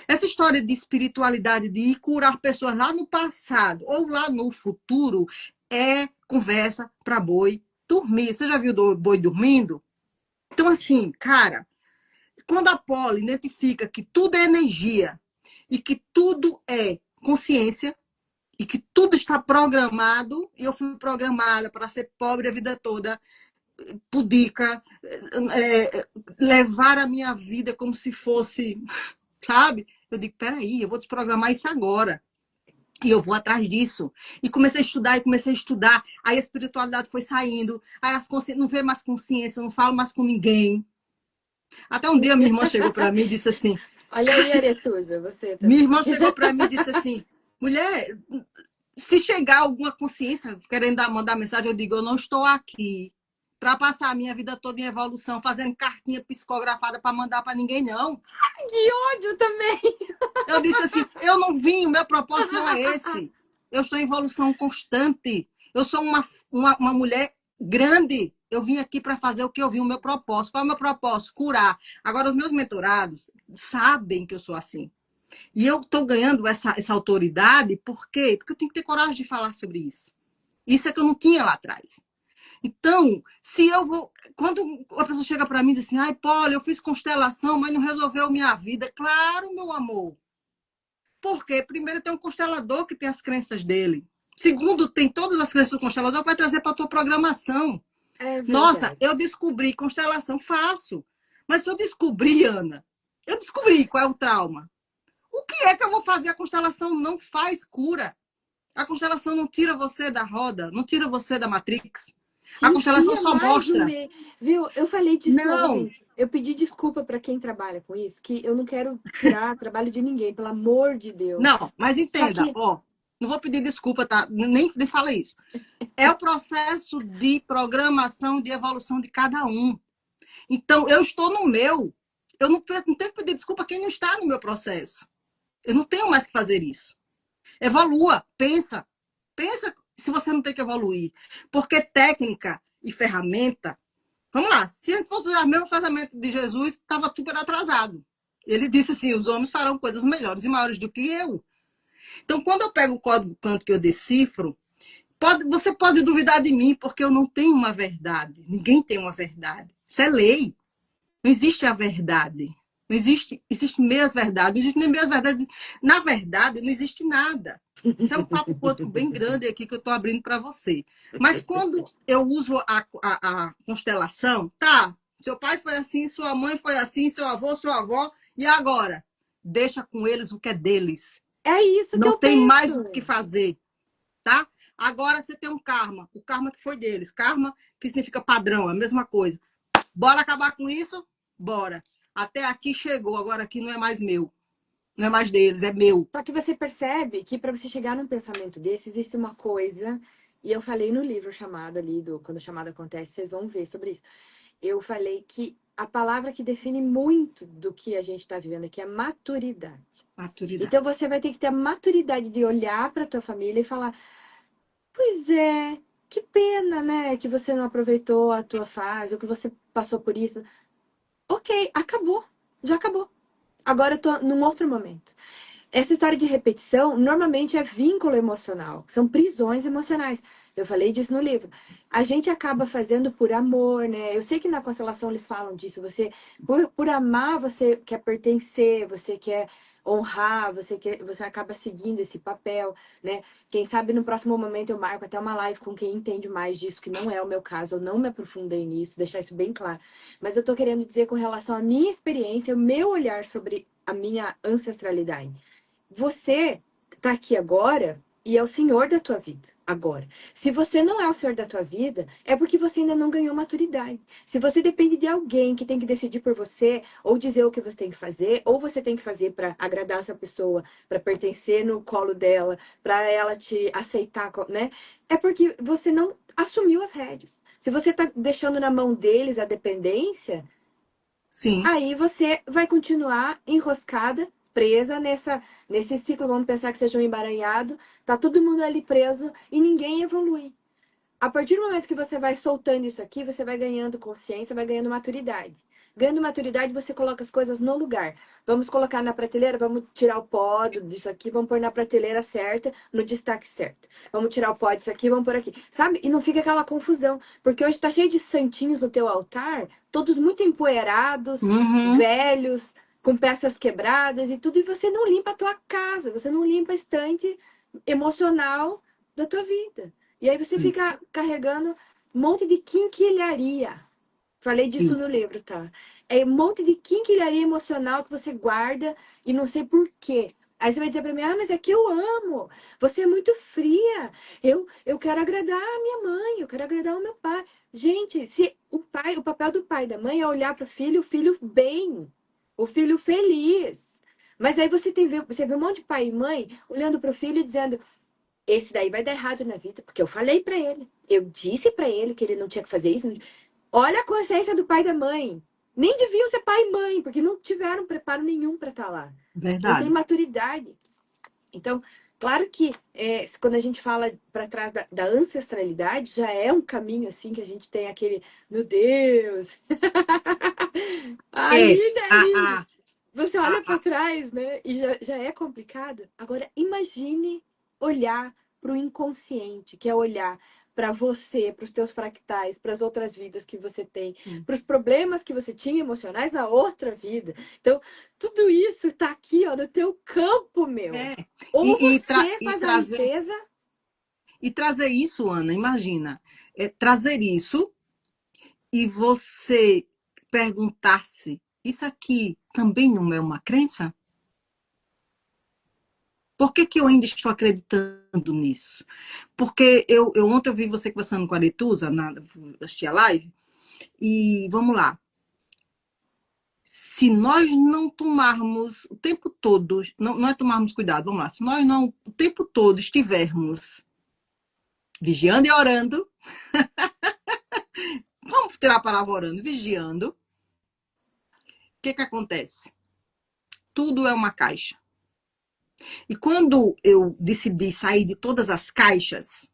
Essa história de espiritualidade, de ir curar pessoas lá no passado ou lá no futuro, é conversa para boi dormir. Você já viu boi dormindo? Então, assim, cara, quando a Poli identifica que tudo é energia e que tudo é consciência, e que tudo está programado, e eu fui programada para ser pobre a vida toda, pudica, levar a minha vida como se fosse, sabe? Eu digo, peraí, eu vou desprogramar isso agora. E eu vou atrás disso. E comecei a estudar, e comecei a estudar. Aí a espiritualidade foi saindo. Aí não veio mais consciência, eu não falo mais com ninguém. Até um dia minha irmã chegou para mim e disse assim, Olha aí, Aretusa, você minha também. irmã chegou para mim e disse assim, mulher, se chegar alguma consciência querendo mandar mensagem, eu digo, eu não estou aqui para passar a minha vida toda em evolução, fazendo cartinha psicografada para mandar para ninguém, não. Que ódio também! Eu disse assim, eu não vim, o meu propósito não é esse. Eu estou em evolução constante. Eu sou uma mulher grande. Eu vim aqui para fazer o que eu vim, o meu propósito. Qual é o meu propósito? Curar. Agora, os meus mentorados sabem que eu sou assim. E eu estou ganhando essa autoridade, por quê? Porque eu tenho que ter coragem de falar sobre isso. Isso é que eu não tinha lá atrás. Então, se eu vou. Quando a pessoa chega para mim e diz assim, ai, Paula, eu fiz constelação, mas não resolveu minha vida. Claro, meu amor. Por quê? Primeiro, tem um constelador que tem as crenças dele. Segundo, tem todas as crenças do constelador que vai trazer para a tua programação. É Nossa, verdade. eu descobri constelação, faço. Mas se eu descobri, Ana, eu descobri qual é o trauma. O que é que eu vou fazer? A constelação não faz cura. A constelação não tira você da roda, não tira você da Matrix. Te A constelação enfia só mais no mostra. meio. Viu? Eu falei disso uma Não, vez. Eu pedi desculpa para quem trabalha com isso, que eu não quero tirar trabalho de ninguém, pelo amor de Deus. não, mas Só entenda, que ó, não vou pedir desculpa, tá? Nem fala isso. É o processo de programação, de evolução de cada um. Então, eu estou no meu. Eu não tenho que pedir desculpa a quem não está no meu processo. Eu não tenho mais que fazer isso. Evolua, pensa. Pensa se você não tem que evoluir. Porque técnica e ferramenta. Vamos lá, se a gente fosse usar o mesmo ferramenta de Jesus, estava super atrasado. Ele disse assim: os homens farão coisas melhores e maiores do que eu. Então, quando eu pego o código quântico que eu decifro, você pode duvidar de mim, porque eu não tenho uma verdade. Ninguém tem uma verdade. Isso é lei. Não existe a verdade. Não existe, existe meias verdades. Não existe nem meias verdades. Na verdade, não existe nada. Isso é um papo quântico bem grande aqui que eu estou abrindo para você. Mas quando eu uso a constelação, tá, seu pai foi assim, sua mãe foi assim, seu avô, sua avó, e agora? Deixa com eles o que é deles. é isso que Não eu tem penso. mais o que fazer, tá? Agora você tem um karma, o karma que foi deles. Karma que significa padrão, é a mesma coisa. Bora acabar com isso? Bora. Até aqui chegou, agora aqui não é mais meu. Não é mais deles, é meu. Só que você percebe que para você chegar num pensamento desse, existe uma coisa, e eu falei no livro chamado ali, do Quando o Chamado Acontece, vocês vão ver sobre isso. Eu falei que a palavra que define muito do que a gente está vivendo aqui é maturidade. Então Maturidade. você vai ter que ter a maturidade de olhar para tua família e falar: pois é, que pena, né, que você não aproveitou a tua fase, ou que você passou por isso. Ok, acabou, já acabou. Agora eu tô num outro momento. Essa história de repetição normalmente é vínculo emocional, são prisões emocionais. Eu falei disso no livro. A gente acaba fazendo por amor, né? Eu sei que na constelação eles falam disso. Você, por amar, você quer pertencer, você quer honrar, você acaba seguindo esse papel, né? Quem sabe no próximo momento eu marco até uma live com quem entende mais disso, que não é o meu caso, eu não me aprofundei nisso, deixar isso bem claro. Mas eu tô querendo dizer com relação à minha experiência, o meu olhar sobre a minha ancestralidade. Você está aqui agora e é o senhor da tua vida agora. Se você não é o senhor da tua vida, é porque você ainda não ganhou maturidade. Se você depende de alguém que tem que decidir por você, ou dizer o que você tem que fazer, ou você tem que fazer para agradar essa pessoa, para pertencer no colo dela, para ela te aceitar, né? É porque você não assumiu as rédeas. Se você está deixando na mão deles a dependência, Sim, aí você vai continuar enroscada, presa nesse ciclo. Vamos pensar que seja um emaranhado, tá todo mundo ali preso e ninguém evolui. A partir do momento que você vai soltando isso aqui, você vai ganhando consciência, vai ganhando maturidade. Ganhando maturidade, você coloca as coisas no lugar. Vamos colocar na prateleira, vamos tirar o pó disso aqui, vamos pôr na prateleira certa, no destaque certo. Vamos tirar o pó disso aqui, vamos pôr aqui. Sabe? E não fica aquela confusão. Porque hoje tá cheio de santinhos no teu altar, todos muito empoeirados, uhum, velhos, com peças quebradas e tudo, e você não limpa a tua casa, você não limpa a estante emocional da tua vida. E aí você isso, fica carregando um monte de quinquilharia. Falei disso no isso. livro, tá? é um monte de quinquilharia emocional que você guarda e não sei por quê. Aí você vai dizer pra mim, mas é que eu amo. Você é muito fria. Eu quero agradar a minha mãe, eu quero agradar o meu pai. Gente, se o papel do pai e da mãe é olhar pro filho, o filho bem, o filho feliz. Mas aí você vê um monte de pai e mãe olhando pro filho e dizendo, esse daí vai dar errado na vida, porque eu falei pra ele. Eu disse pra ele que ele não tinha que fazer isso. Olha a consciência do pai e da mãe. Nem deviam ser pai e mãe, porque não tiveram preparo nenhum para estar lá. Não tem Verdade. maturidade. Então, claro que quando a gente fala para trás da ancestralidade, já é um caminho assim que a gente tem aquele, meu Deus, É, ali, né, a, lindo. a, Você a, olha para a- trás, né, e já é complicado. Agora, imagine olhar para o inconsciente, que é olhar para você, para os teus fractais, para as outras vidas que você tem, para os problemas que você tinha emocionais na outra vida. Então, tudo isso está aqui, ó, no teu campo, meu. é. Ou você E faz a trazer, limpeza. e trazer isso, Ana, imagina, trazer isso e você perguntar-se, isso aqui também não é uma crença? Por que que eu ainda estou acreditando nisso? Porque ontem eu vi você conversando com a Aretusa, assisti a live, e vamos lá. Se nós não tomarmos o tempo todo, não é tomarmos cuidado, vamos lá, se nós não o tempo todo estivermos vigiando e orando, vamos tirar a palavra orando, vigiando, o que que acontece? Tudo é uma caixa. E quando eu decidi sair de todas as caixas,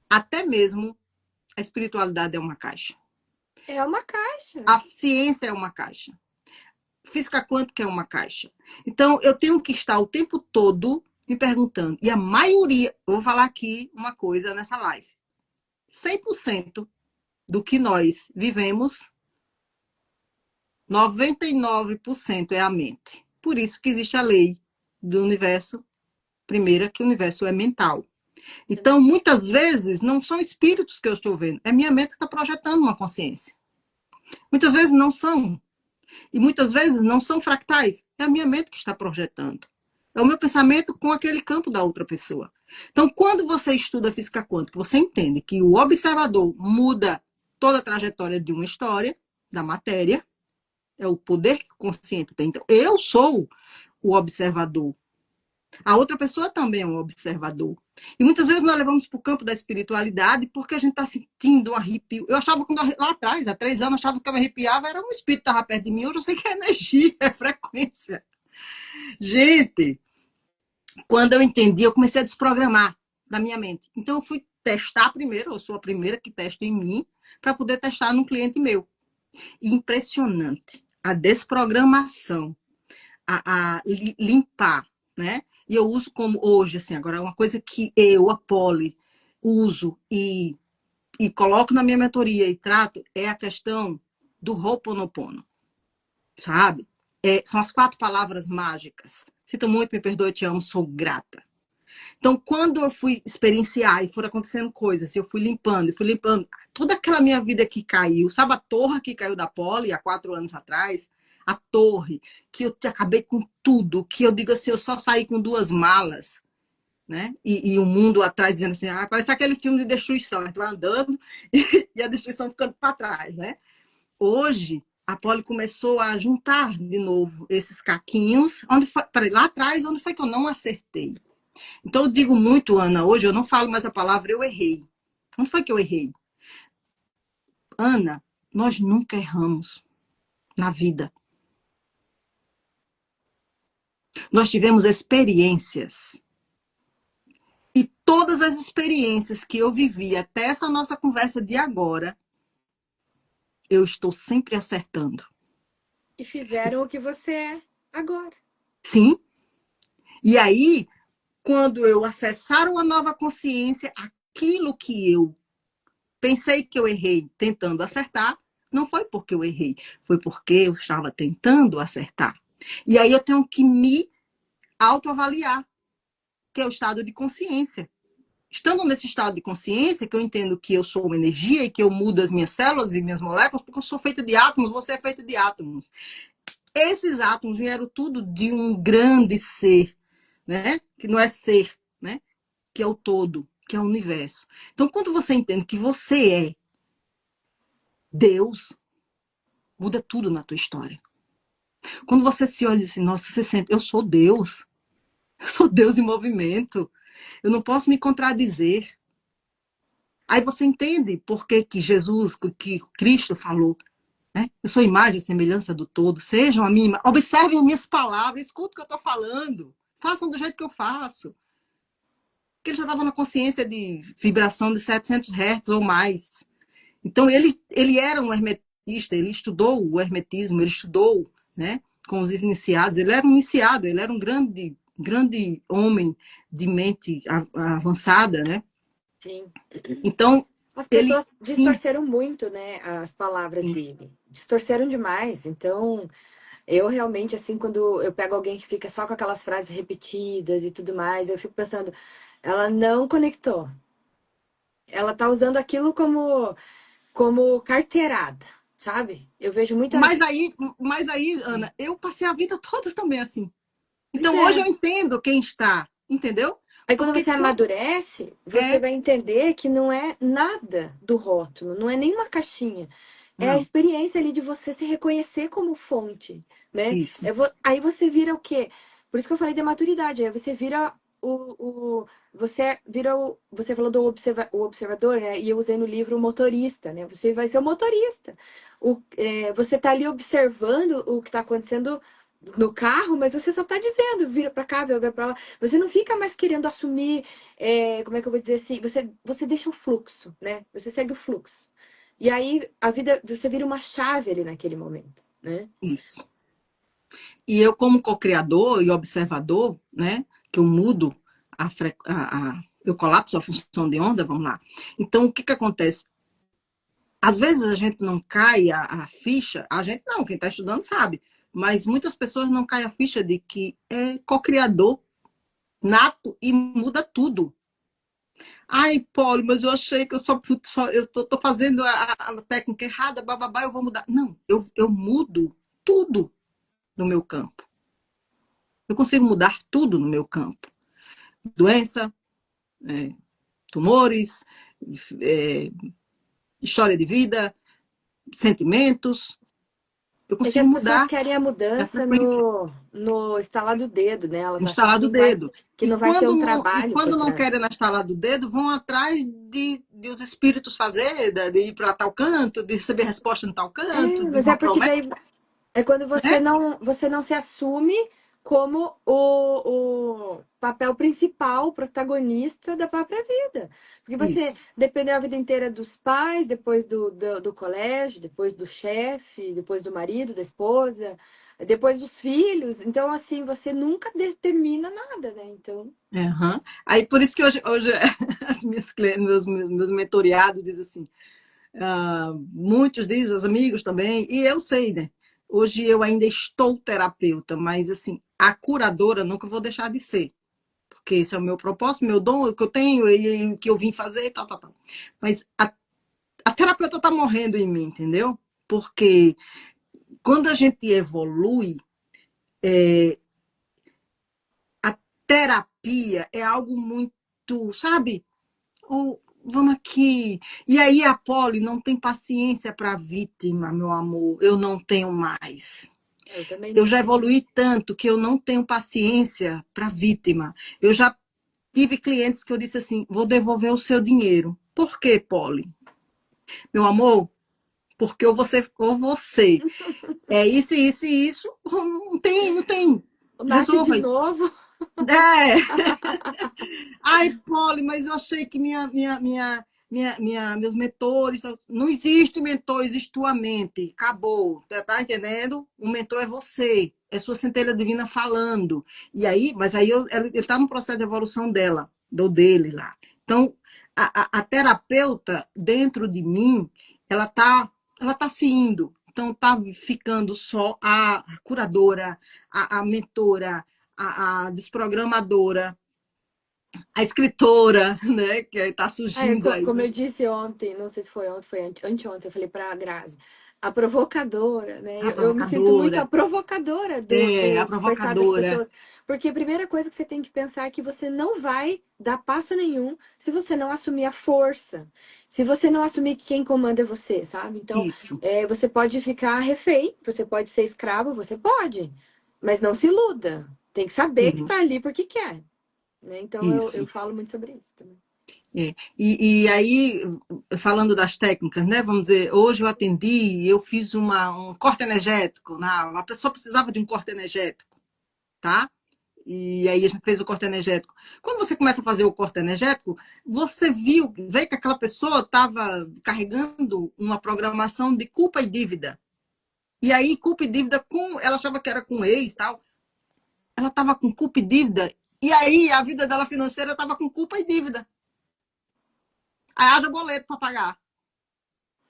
até mesmo a espiritualidade é uma caixa. É uma caixa. A ciência é uma caixa. Física quântica é uma caixa. Então, eu tenho que estar o tempo todo me perguntando. E a maioria, eu vou falar aqui uma coisa nessa live. 100% do que nós vivemos, 99% é a mente. Por isso que existe a lei do universo, primeira, que o universo é mental. Então, muitas vezes, não são espíritos que eu estou vendo, é minha mente que está projetando uma consciência. Muitas vezes não são. E muitas vezes não são fractais, é a minha mente que está projetando. É o meu pensamento com aquele campo da outra pessoa. Então, quando você estuda física quântica, você entende que o observador muda toda a trajetória de uma história, da matéria, é o poder que o consciente tem. Então, eu sou o observador. A outra pessoa também é um observador. E muitas vezes nós levamos para o campo da espiritualidade porque a gente está sentindo um arrepio. Eu achava, lá atrás, há 3 anos, achava que eu me arrepiava, era um espírito que estava perto de mim. Hoje eu sei que é energia, é frequência. Gente, quando eu entendi, eu comecei a desprogramar da minha mente. Então eu fui testar primeiro, eu sou a primeira que testo em mim, para poder testar num cliente meu. E impressionante. A desprogramação, a limpar, né? E eu uso como hoje, assim, agora é uma coisa que eu, a Poli, uso e coloco na minha mentoria e trato é a questão do Ho'oponopono, sabe? São as 4 palavras mágicas. Sinto muito, me perdoe, te amo, sou grata. Então, quando eu fui experienciar e foram acontecendo coisas, eu fui limpando, toda aquela minha vida que caiu, sabe a torre que caiu da Poli há 4 anos atrás? A torre, que eu acabei com tudo, que eu digo assim, eu só saí com 2 malas, né? E o mundo atrás dizendo assim, parece aquele filme de destruição, a gente vai andando e a destruição ficando para trás, né? Hoje, a Poli começou a juntar de novo esses caquinhos, lá atrás, onde foi que eu não acertei? Então, eu digo muito, Ana, hoje eu não falo mais a palavra eu errei. Onde foi que eu errei? Ana, nós nunca erramos na vida. Nós tivemos experiências. E todas as experiências que eu vivi até essa nossa conversa de agora, eu estou sempre acertando. E fizeram o que você é agora. Sim. E aí, quando eu acessar uma nova consciência, aquilo que eu pensei que eu errei tentando acertar, não foi porque eu errei, foi porque eu estava tentando acertar. E aí eu tenho que me autoavaliar, que é o estado de consciência. estando nesse estado de consciência, que eu entendo que eu sou uma energia e que eu mudo as minhas células e minhas moléculas, porque eu sou feita de átomos, você é feita de átomos. Esses átomos vieram tudo de um grande ser, né? Que não é ser, né? Que é o todo, que é o universo. Então, quando você entende que você é Deus, muda tudo na tua história. Quando você se olha e diz assim, nossa, você sente, eu sou Deus. Eu sou Deus em movimento. Eu não posso me contradizer. Aí você entende por que que Jesus, que Cristo falou, né? Eu sou imagem e semelhança do todo. Sejam a minha, observem as minhas palavras, escutem o que eu estou falando. Façam do jeito que eu faço. Porque ele já estava na consciência de vibração de 700 Hz ou mais. Então, ele era um hermetista, ele estudou o hermetismo, ele estudou, né, com os iniciados. Ele era um iniciado, ele era um grande homem de mente avançada, né? Sim. Então, As ele, pessoas sim, distorceram muito, né, as palavras dele. Distorceram demais. Então, eu realmente, assim, quando eu pego alguém que fica só com aquelas frases repetidas e tudo mais, eu fico pensando, ela não conectou. Ela tá usando aquilo como carteirada, sabe? Eu vejo muita. mas aí, Ana, eu passei a vida toda também assim. Pois Então, hoje é. eu entendo quem está, entendeu? Aí quando Porque você amadurece, você é, vai entender que não é nada do rótulo, não é nenhuma caixinha. É a não, experiência ali de você se reconhecer como fonte, né? isso, Aí você vira o quê? Por isso que eu falei da maturidade. Aí você vira você vira você falou do o observador, né? E eu usei no livro o motorista, né? Você vai ser o motorista. Você tá ali observando o que está acontecendo no carro, mas você só tá dizendo, vira para cá, vira para lá. Você não fica mais querendo assumir, como é que eu vou dizer assim? Você deixa o fluxo, né? Você segue o fluxo. E aí a vida, você vira uma chave ali naquele momento, né? isso. E eu, como co-criador e observador, né, que eu mudo eu colapso a função de onda, vamos lá. Então, o que que acontece? Às vezes a gente não cai a ficha, a gente não, quem está estudando sabe, mas muitas pessoas não caem a ficha de que é co-criador nato e muda tudo. Ai, Paulo, mas eu achei que eu tô fazendo a técnica errada, bababá, eu vou mudar. Não, eu mudo tudo no meu campo. Eu consigo mudar tudo no meu campo. Doença, é, tumores, é, história de vida, sentimentos. Eu É que consigo as pessoas mudar querem a a mudança frequência, no estalar do dedo, né? Elas acham instalar do dedo. que não vai ter um trabalho por Quando não trás. querem instalar do dedo, vão atrás de os espíritos fazer, de ir para tal canto, de receber resposta em tal canto, É, de mas é uma porque promessa, daí é quando né? você não se assume como o papel principal, o protagonista da própria vida. Porque você Isso. dependeu a vida inteira dos pais, depois do colégio, depois do chefe, depois do marido, da esposa, depois dos filhos. Então, assim, você nunca determina nada, né? Então, Uhum. Aí por isso que hoje as minhas clientes, meus mentoreados dizem assim, muitos dizem, os amigos também, e eu sei, né? Hoje eu ainda estou terapeuta, mas assim, a curadora nunca vou deixar de ser, porque esse é o meu propósito, meu dom, o que eu tenho e o que eu vim fazer e tal, tal, tal. Mas a terapeuta está morrendo em mim, entendeu? Porque quando a gente evolui, a terapia é algo muito, sabe? Vamos aqui. E aí a Polly não tem paciência para a vítima, meu amor. Eu não tenho mais. eu também Eu não. já evoluí tanto que eu não tenho paciência para a vítima. Eu já tive clientes que eu disse assim: vou devolver o seu dinheiro. Por quê, Polly? Meu amor, porque ou você é isso, isso e isso. Não tem, não tem. Nasce Resolva de aí. novo. É. Ai, Polly, mas eu achei que meus mentores. Não existe mentor, existe tua mente. Acabou. Tá entendendo? O mentor é você. É sua centelha divina falando. E aí, mas aí ele está no processo de evolução dela, do dele lá. Então, a terapeuta dentro de mim, ela tá se indo. Então, tá ficando só a curadora, a mentora, a desprogramadora, A escritora, né, que está É, surgindo aí. como eu disse ontem, não sei se foi ontem, foi anteontem, eu falei pra Grazi, a provocadora, né? A Eu me sinto muito provocadora. a provocadora É, do a despertar das provocadora. pessoas, porque a primeira coisa que você tem que pensar é que você não vai dar passo nenhum se você não assumir a força, se você não assumir que quem comanda é você, sabe? Então, Isso. você pode ficar refém, você pode ser escravo, você pode, mas não se iluda. Tem que saber que Sim, tá ali porque quer, né? Então, eu isso. falo muito sobre isso também. É. E aí, falando das técnicas, né? Vamos dizer, hoje eu atendi, eu fiz um corte energético, né? A pessoa precisava de um corte energético, tá? E aí a gente fez o corte energético. Quando você começa a fazer o corte energético, você vê que aquela pessoa estava carregando uma programação de culpa e dívida. E aí, culpa e dívida ela achava que era com o ex, tal. Ela estava com culpa e dívida. E aí a vida dela financeira estava com culpa e dívida. Aí haja boleto para pagar.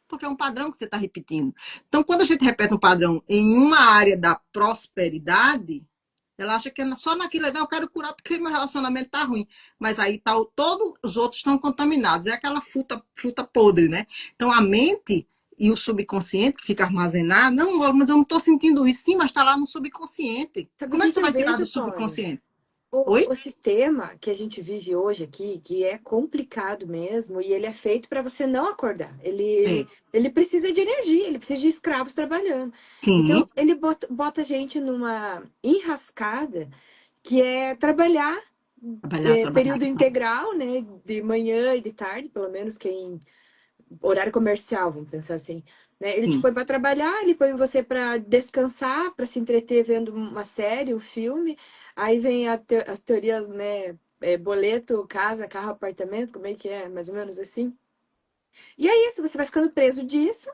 Porque é um padrão que você está repetindo. Então, quando a gente repete um padrão em uma área da prosperidade, ela acha que é só naquilo, não, eu quero curar porque meu relacionamento está ruim. Mas aí tá, todos os outros estão contaminados. É aquela fruta podre, né? Então, a mente e o subconsciente que fica armazenado, não, mas eu não estou sentindo isso. Sim, mas está lá no subconsciente. Sabe o Como é que que que você eu vai tirar do vejo, Polly? subconsciente? O Oi? sistema que a gente vive hoje aqui, que é complicado mesmo, e ele é feito para você não acordar. É. Ele precisa de energia, ele precisa de escravos trabalhando. Sim, Então, ele bota a gente numa enrascada que é trabalhar trabalhar, trabalhar, período trabalhar. integral, né? De manhã e de tarde, pelo menos quem horário comercial, vamos pensar assim, né? Ele te Sim. põe para trabalhar, ele põe você para descansar, para se entreter vendo uma série, um filme. Aí vem as teorias, né? Boleto, casa, carro, apartamento, como é que é? Mais ou menos assim. E é isso, você vai ficando preso disso,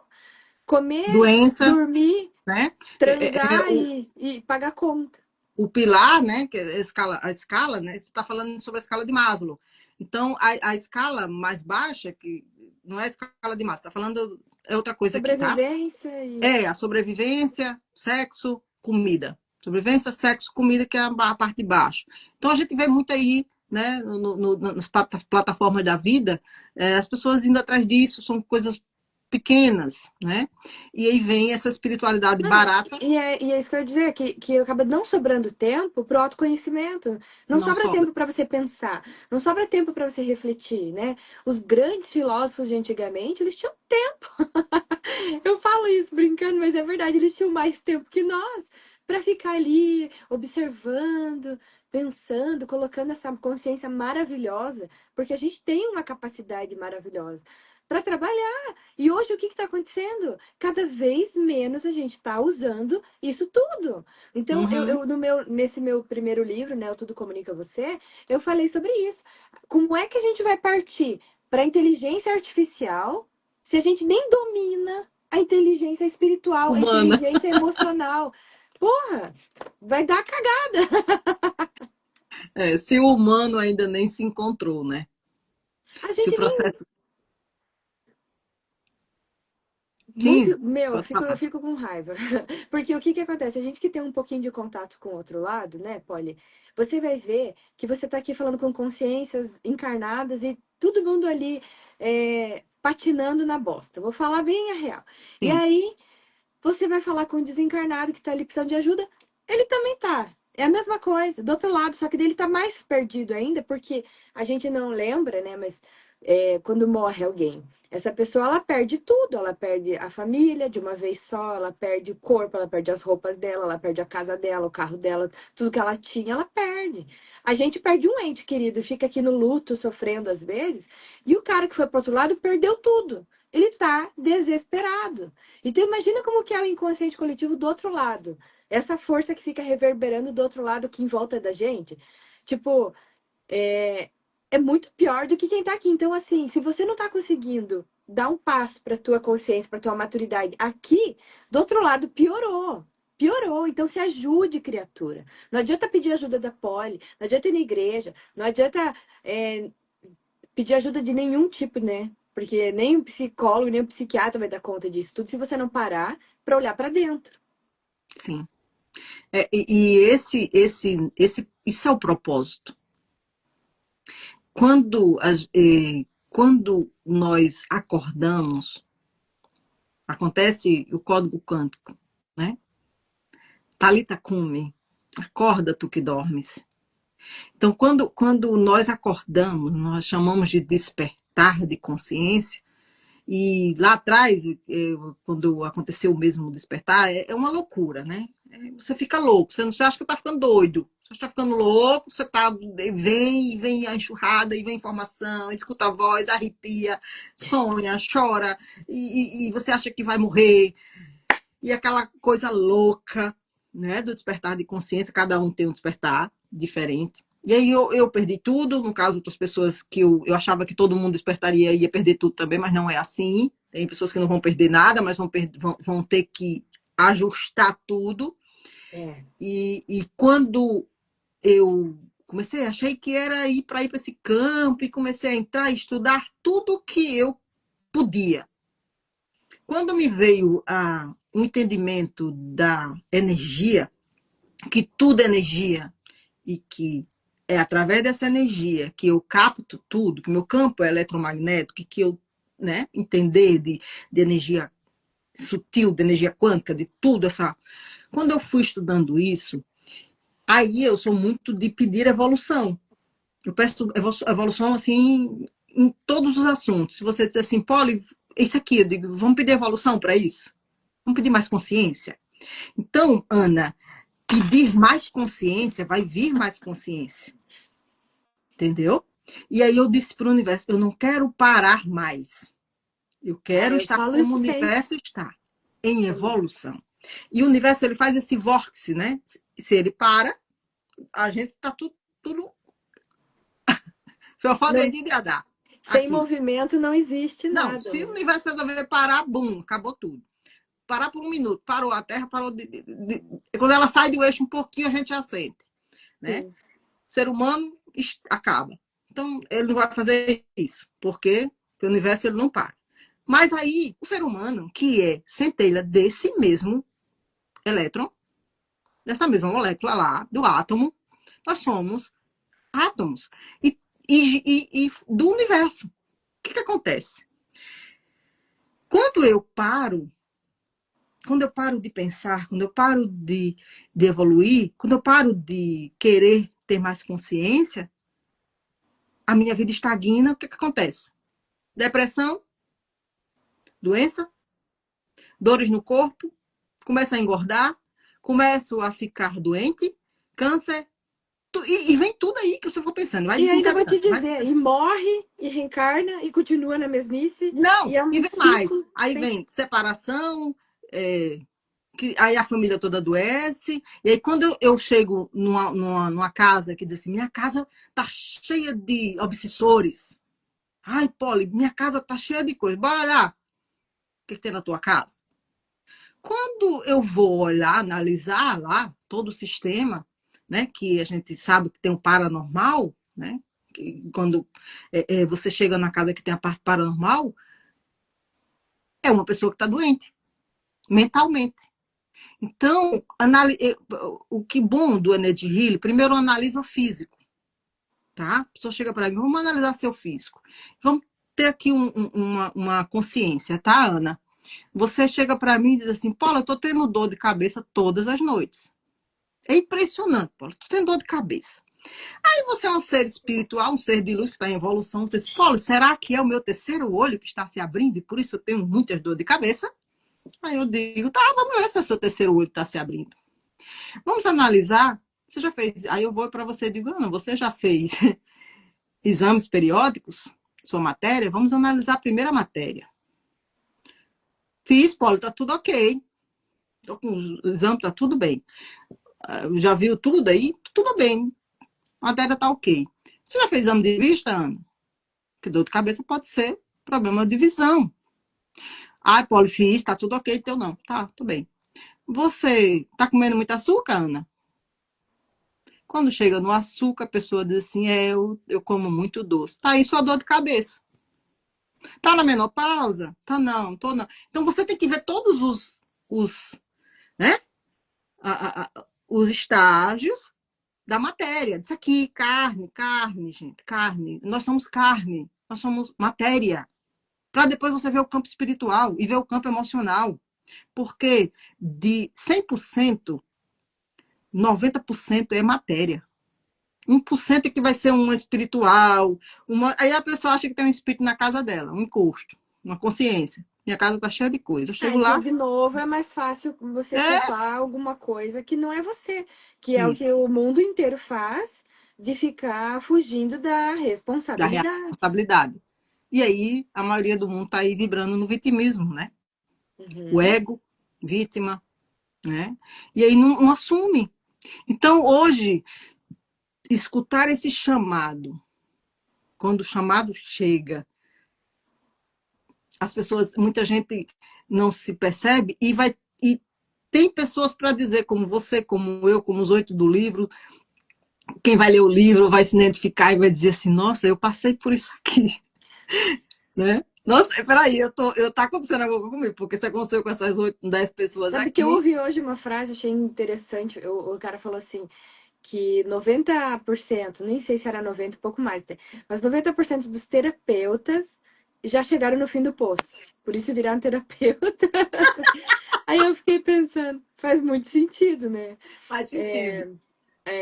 comer, Doença, dormir, né? transar O, e pagar conta. o pilar, né? Que é a escala, né? Você está falando sobre a escala de Maslow. Então, a escala mais baixa, que não é a escala de Maslow, está falando é outra coisa aqui, tá? Sobrevivência e. É a sobrevivência, sexo, comida. Sobrevivência, sexo, comida, que é a parte de baixo. Então, a gente vê muito aí, né, nas plataformas da vida, as pessoas indo atrás disso, são coisas pequenas, né? E aí vem essa espiritualidade Não, barata, e é isso que eu ia dizer, que acaba não sobrando tempo para o autoconhecimento. Não não sobra sobra. tempo para você pensar, não sobra tempo para você refletir, né? Os grandes filósofos de antigamente, eles tinham tempo. Eu falo isso brincando, mas é verdade, eles tinham mais tempo que nós para ficar ali observando, pensando, colocando essa consciência maravilhosa, porque a gente tem uma capacidade maravilhosa para trabalhar. E hoje o que está acontecendo? Cada vez menos a gente está usando isso tudo. Então, Uhum. nesse meu primeiro livro, né, o Tudo Comunica Você, eu falei sobre isso. Como é que a gente vai partir para a inteligência artificial se a gente nem domina a inteligência espiritual, a Humana. inteligência emocional? Porra, vai dar cagada. É, se o humano ainda nem se encontrou, né? A Se o gente nem. processo. Sim, Muito, meu, pode eu falar. fico com raiva. Porque o que que acontece? A gente que tem um pouquinho de contato com o outro lado, né, Polly? Você vai ver que você tá aqui falando com consciências encarnadas e todo mundo ali patinando na bosta. Vou falar bem a real. E Sim. aí, você vai falar com o desencarnado que tá ali precisando de ajuda, ele também tá. É a mesma coisa, do outro lado, só que dele tá mais perdido ainda, porque a gente não lembra, né? Mas quando morre alguém, essa pessoa ela perde tudo, ela perde a família de uma vez só, ela perde o corpo, ela perde as roupas dela, ela perde a casa dela, o carro dela, tudo que ela tinha, ela perde. A gente perde um ente querido, fica aqui no luto, sofrendo às vezes, e o cara que foi pro outro lado perdeu tudo. Ele tá desesperado. Então imagina como que é o inconsciente coletivo do outro lado. Essa força que fica reverberando do outro lado aqui em volta da gente. Tipo, é muito pior do que quem tá aqui. Então, assim, se você não tá conseguindo dar um passo pra tua consciência, pra tua maturidade aqui, do outro lado piorou. Piorou. Então se ajude, criatura. Não adianta pedir ajuda da Poli, não adianta ir na igreja, não adianta é, pedir ajuda de nenhum tipo, né? Porque nem o psicólogo, nem o psiquiatra vai dar conta disso tudo se você não parar pra olhar pra dentro. Sim. E isso é o propósito. quando nós acordamos, acontece o código quântico, né? Talita Cumi, acorda tu que dormes. Então, quando nós acordamos, nós chamamos de despertar de consciência, e lá atrás, quando aconteceu o mesmo despertar, é uma loucura, né? Você fica louco, você acha que está ficando doido, você está ficando louco, vem a enxurrada, e vem informação, escuta a voz, arrepia, sonha, chora, e você acha que vai morrer, e aquela coisa louca, né, do despertar de consciência, cada um tem um despertar diferente. E aí eu perdi tudo, no caso, outras pessoas que eu achava que todo mundo despertaria e ia perder tudo também, mas não é assim. Tem pessoas que não vão perder nada, mas vão ter que ajustar tudo. É. E quando eu comecei, achei que era ir para esse campo, e comecei a entrar e estudar tudo que eu podia. Quando me veio um entendimento da energia, que tudo é energia, e que é através dessa energia que eu capto tudo, que meu campo é eletromagnético, que eu, né, entender de energia sutil, de energia quântica, de tudo essa... Quando eu fui estudando isso, aí eu sou muito de pedir evolução. Eu peço evolução, assim, em todos os assuntos. Se você dizer assim, Poli, isso aqui, eu digo, vamos pedir evolução para isso? Vamos pedir mais consciência? Então, Ana, pedir mais consciência, vai vir mais consciência. Entendeu? E aí eu disse para o universo, eu não quero parar mais. Eu quero Eu estar falo como o isso sempre. universo está, em evolução. E o universo, ele faz esse vórtice, né? Se ele para, a gente está tudo Não, de dar sem aqui. movimento não existe Não, nada, se o né? universo resolver parar, bum, acabou tudo. Parar por um minuto, parou a Terra, parou quando ela sai do eixo um pouquinho, a gente já sente, né? Sim. Ser humano acaba. Então, ele não vai fazer isso. Por quê? Porque o universo ele não para. Mas aí, o ser humano, que é centelha desse mesmo elétron, dessa mesma molécula lá, do átomo, nós somos átomos. E do universo. O que acontece? Quando eu paro de pensar, quando eu paro de evoluir, quando eu paro de querer ter mais consciência, a minha vida estagna, o que acontece? Depressão, doença, dores no corpo, começo a engordar, começo a ficar doente, câncer, e vem tudo aí que você for pensando, vai E ainda vou te desencadeando. dizer, e morre, e reencarna, e continua na mesmice, Não, e é e um vem mais. ciclo Aí sem... vem separação, aí a família toda adoece, e aí quando eu chego numa casa que diz assim, minha casa tá cheia de obsessores. Ai, Poli, minha casa tá cheia de coisa. Bora olhar o que tem na tua casa. Quando eu vou olhar, analisar lá todo o sistema, né, que a gente sabe que tem um paranormal, né, que quando você chega na casa que tem a parte paranormal, é uma pessoa que está doente, mentalmente. Então, o que bom do Energy Healing, primeiro analisa o físico, tá? A pessoa chega para mim, vamos analisar seu físico. Vamos ter aqui uma consciência, tá, Ana? Você chega para mim e diz assim, Paula, eu tô tendo dor de cabeça todas as noites. É impressionante, Paula, tô tendo dor de cabeça. Aí você é um ser espiritual, um ser de luz que está em evolução. Você diz, Paulo, será que é o meu terceiro olho que está se abrindo e por isso eu tenho muitas dores de cabeça? Aí eu digo, tá, vamos ver se o seu terceiro olho está se abrindo. Vamos analisar. Você já fez? Aí eu vou para você e digo, Ana, você já fez exames periódicos? Sua matéria? Vamos analisar a primeira matéria. Fiz, Paulo, tá tudo ok. Tô com o exame, tá tudo bem. Já viu tudo aí? Tudo bem. A matéria tá ok. Você já fez exame de vista, Ana? Que dor de cabeça pode ser problema de visão. Ah, Paulo, fiz, tá tudo ok, então não. Tá, tudo bem. Você tá comendo muito açúcar, Ana? Quando chega no açúcar, a pessoa diz assim, eu como muito doce. Tá aí sua dor de cabeça. Tá na menopausa? Tá não, tô não. Então você tem que ver todos os né? Os estágios da matéria. Disso aqui, carne, gente, carne. Nós somos carne, nós somos matéria. Para depois você ver o campo espiritual e ver o campo emocional. Porque de 100%, 90% é matéria. 1% é que vai ser um espiritual. Aí a pessoa acha que tem um espírito na casa dela, um encosto, uma consciência. Minha casa tá cheia de coisa. Eu chego Então, lá, de novo, é mais fácil você é culpar alguma coisa que não é você, que é o que isso, o mundo inteiro faz, de ficar fugindo da da responsabilidade. responsabilidade. E aí, a maioria do mundo tá aí vibrando no vitimismo, né? O Uhum. ego, vítima, né? E aí não assume. Então, hoje, escutar esse chamado, quando o chamado chega, as pessoas, muita gente não se percebe e tem pessoas para dizer, como você, como eu, como os 8 do livro, quem vai ler o livro vai se identificar e vai dizer assim, nossa, eu passei por isso aqui, né? Nossa, peraí, tá acontecendo alguma coisa comigo, porque isso aconteceu com essas 8, 10 pessoas Sabe que eu aqui. ouvi hoje uma frase, achei interessante. O cara falou assim, que 90%, nem sei se era 90, um pouco mais, né? Mas 90% dos terapeutas já chegaram no fim do poço. Por isso viraram terapeuta. Aí eu fiquei pensando, faz muito sentido, né? Faz sentido.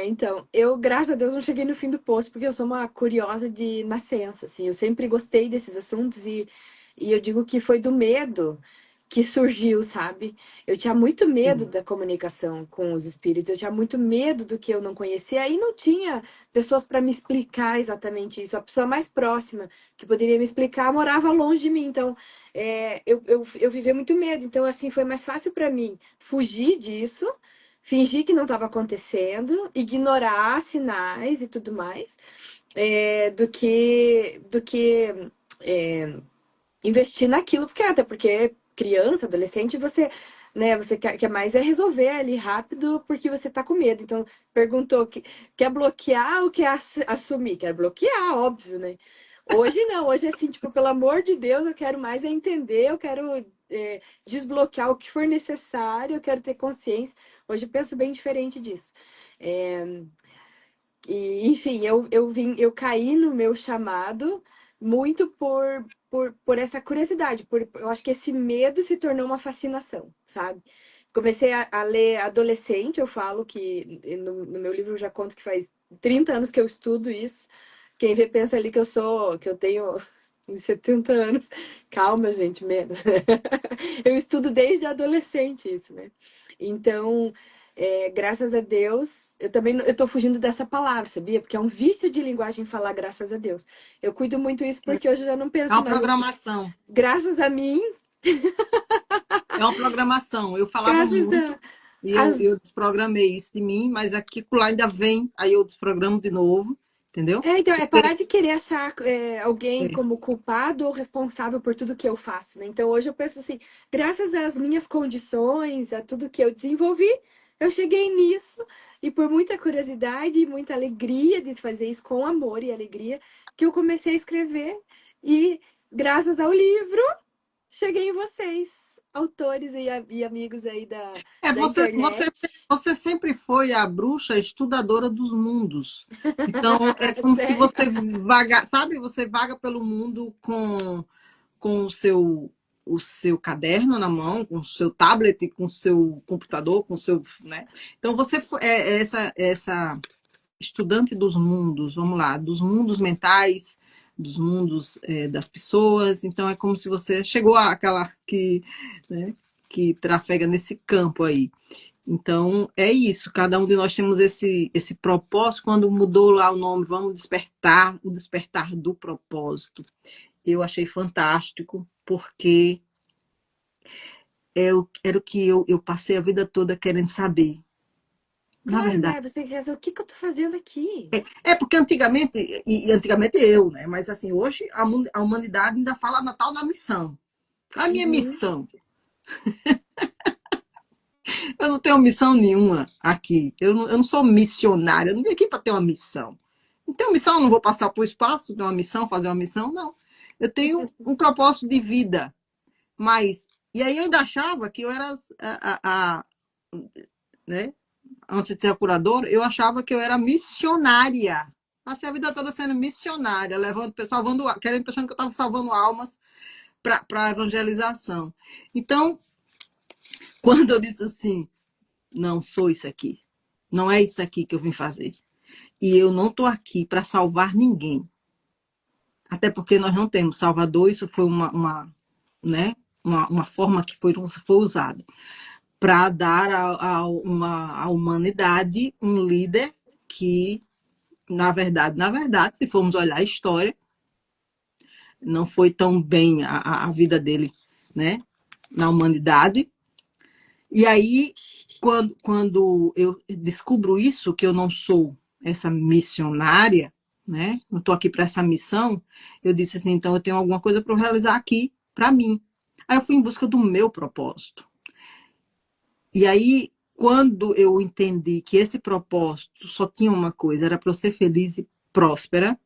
Então, eu, graças a Deus, não cheguei no fim do poço, porque eu sou uma curiosa de nascença, assim. Eu sempre gostei desses assuntos e eu digo que foi do medo que surgiu, sabe? Eu tinha muito medo Sim. da comunicação com os espíritos, eu tinha muito medo do que eu não conhecia, e não tinha pessoas para me explicar exatamente isso. A pessoa mais próxima que poderia me explicar morava longe de mim, então eu vivia muito medo. Então, assim, foi mais fácil para mim fugir disso, fingir que não estava acontecendo, ignorar sinais e tudo mais, do que investir naquilo, porque até porque criança, adolescente, você quer mais é resolver ali rápido porque você tá com medo. Então, perguntou que quer bloquear ou quer assumir? Quer bloquear, óbvio, né? Hoje não, hoje é assim, tipo, pelo amor de Deus, eu quero mais é entender, eu quero desbloquear o que for necessário, eu quero ter consciência. Hoje eu penso bem diferente disso. É, e, enfim, eu caí no meu chamado muito por essa curiosidade, eu acho que esse medo se tornou uma fascinação, sabe? Comecei a ler adolescente, eu falo que no meu livro eu já conto que faz 30 anos que eu estudo isso. Quem vê pensa ali que eu tenho uns 70 anos. Calma, gente, menos. Eu estudo desde adolescente isso, né? Então, graças a Deus, eu tô fugindo dessa palavra, sabia? Porque é um vício de linguagem falar graças a Deus. Eu cuido muito isso porque hoje eu já não É penso uma mais assim. programação. Graças a mim, É uma programação. Eu falava graças muito a e eu as desprogramei isso de mim, mas aqui lá ainda vem, aí eu desprogramo de novo, entendeu? então, é Porque parar de querer achar alguém é, como culpado ou responsável por tudo que eu faço, né? Então, hoje eu penso assim, graças às minhas condições, a tudo que eu desenvolvi, eu cheguei nisso e por muita curiosidade e muita alegria de fazer isso com amor e alegria, que eu comecei a escrever e graças ao livro, cheguei em vocês, autores e amigos aí é da você, você, internet. você sempre foi a bruxa estudadora dos mundos. Então, é como se Sério? você vaga, sabe? Você vaga pelo mundo com o seu caderno na mão, com o seu tablet, com o seu computador, com o seu, né? Então, você é essa estudante dos mundos, vamos lá, dos mundos mentais, dos mundos das pessoas. Então, é como se você chegou àquela né, que trafega nesse campo aí. Então, é isso. Cada um de nós temos esse propósito. Quando mudou lá o nome, vamos despertar, o despertar do propósito. Eu achei fantástico, porque era o que eu passei a vida toda querendo saber. Na Claro, verdade. né? Você quer saber o que que eu tô fazendo aqui? É porque antigamente, e antigamente eu, né? Mas assim, hoje a humanidade ainda fala na tal da missão. A minha Uhum. missão. Eu não tenho missão nenhuma aqui. Eu não sou missionária. Eu não vim aqui para ter uma missão. Não tenho missão, não vou passar por espaço, ter uma missão, fazer uma missão, não. Eu tenho um propósito de vida. Mas, e aí eu ainda achava que eu era né? antes de ser curadora, eu achava que eu era missionária. Passei a vida toda sendo missionária, levando, salvando, querendo, achando que eu estava salvando almas para evangelização. Então, quando eu disse assim, não sou isso aqui, não é isso aqui que eu vim fazer. E eu não estou aqui para salvar ninguém. Até porque nós não temos salvador, isso foi né, uma forma que foi usada para dar à humanidade um líder que, na verdade, se formos olhar a história, não foi tão bem a vida dele, né, na humanidade. E aí, quando eu descubro isso, que eu não sou essa missionária, né, não estou aqui para essa missão, eu disse assim, então eu tenho alguma coisa para realizar aqui, para mim. Aí eu fui em busca do meu propósito. E aí, quando eu entendi que esse propósito só tinha uma coisa, era para eu ser feliz e próspera,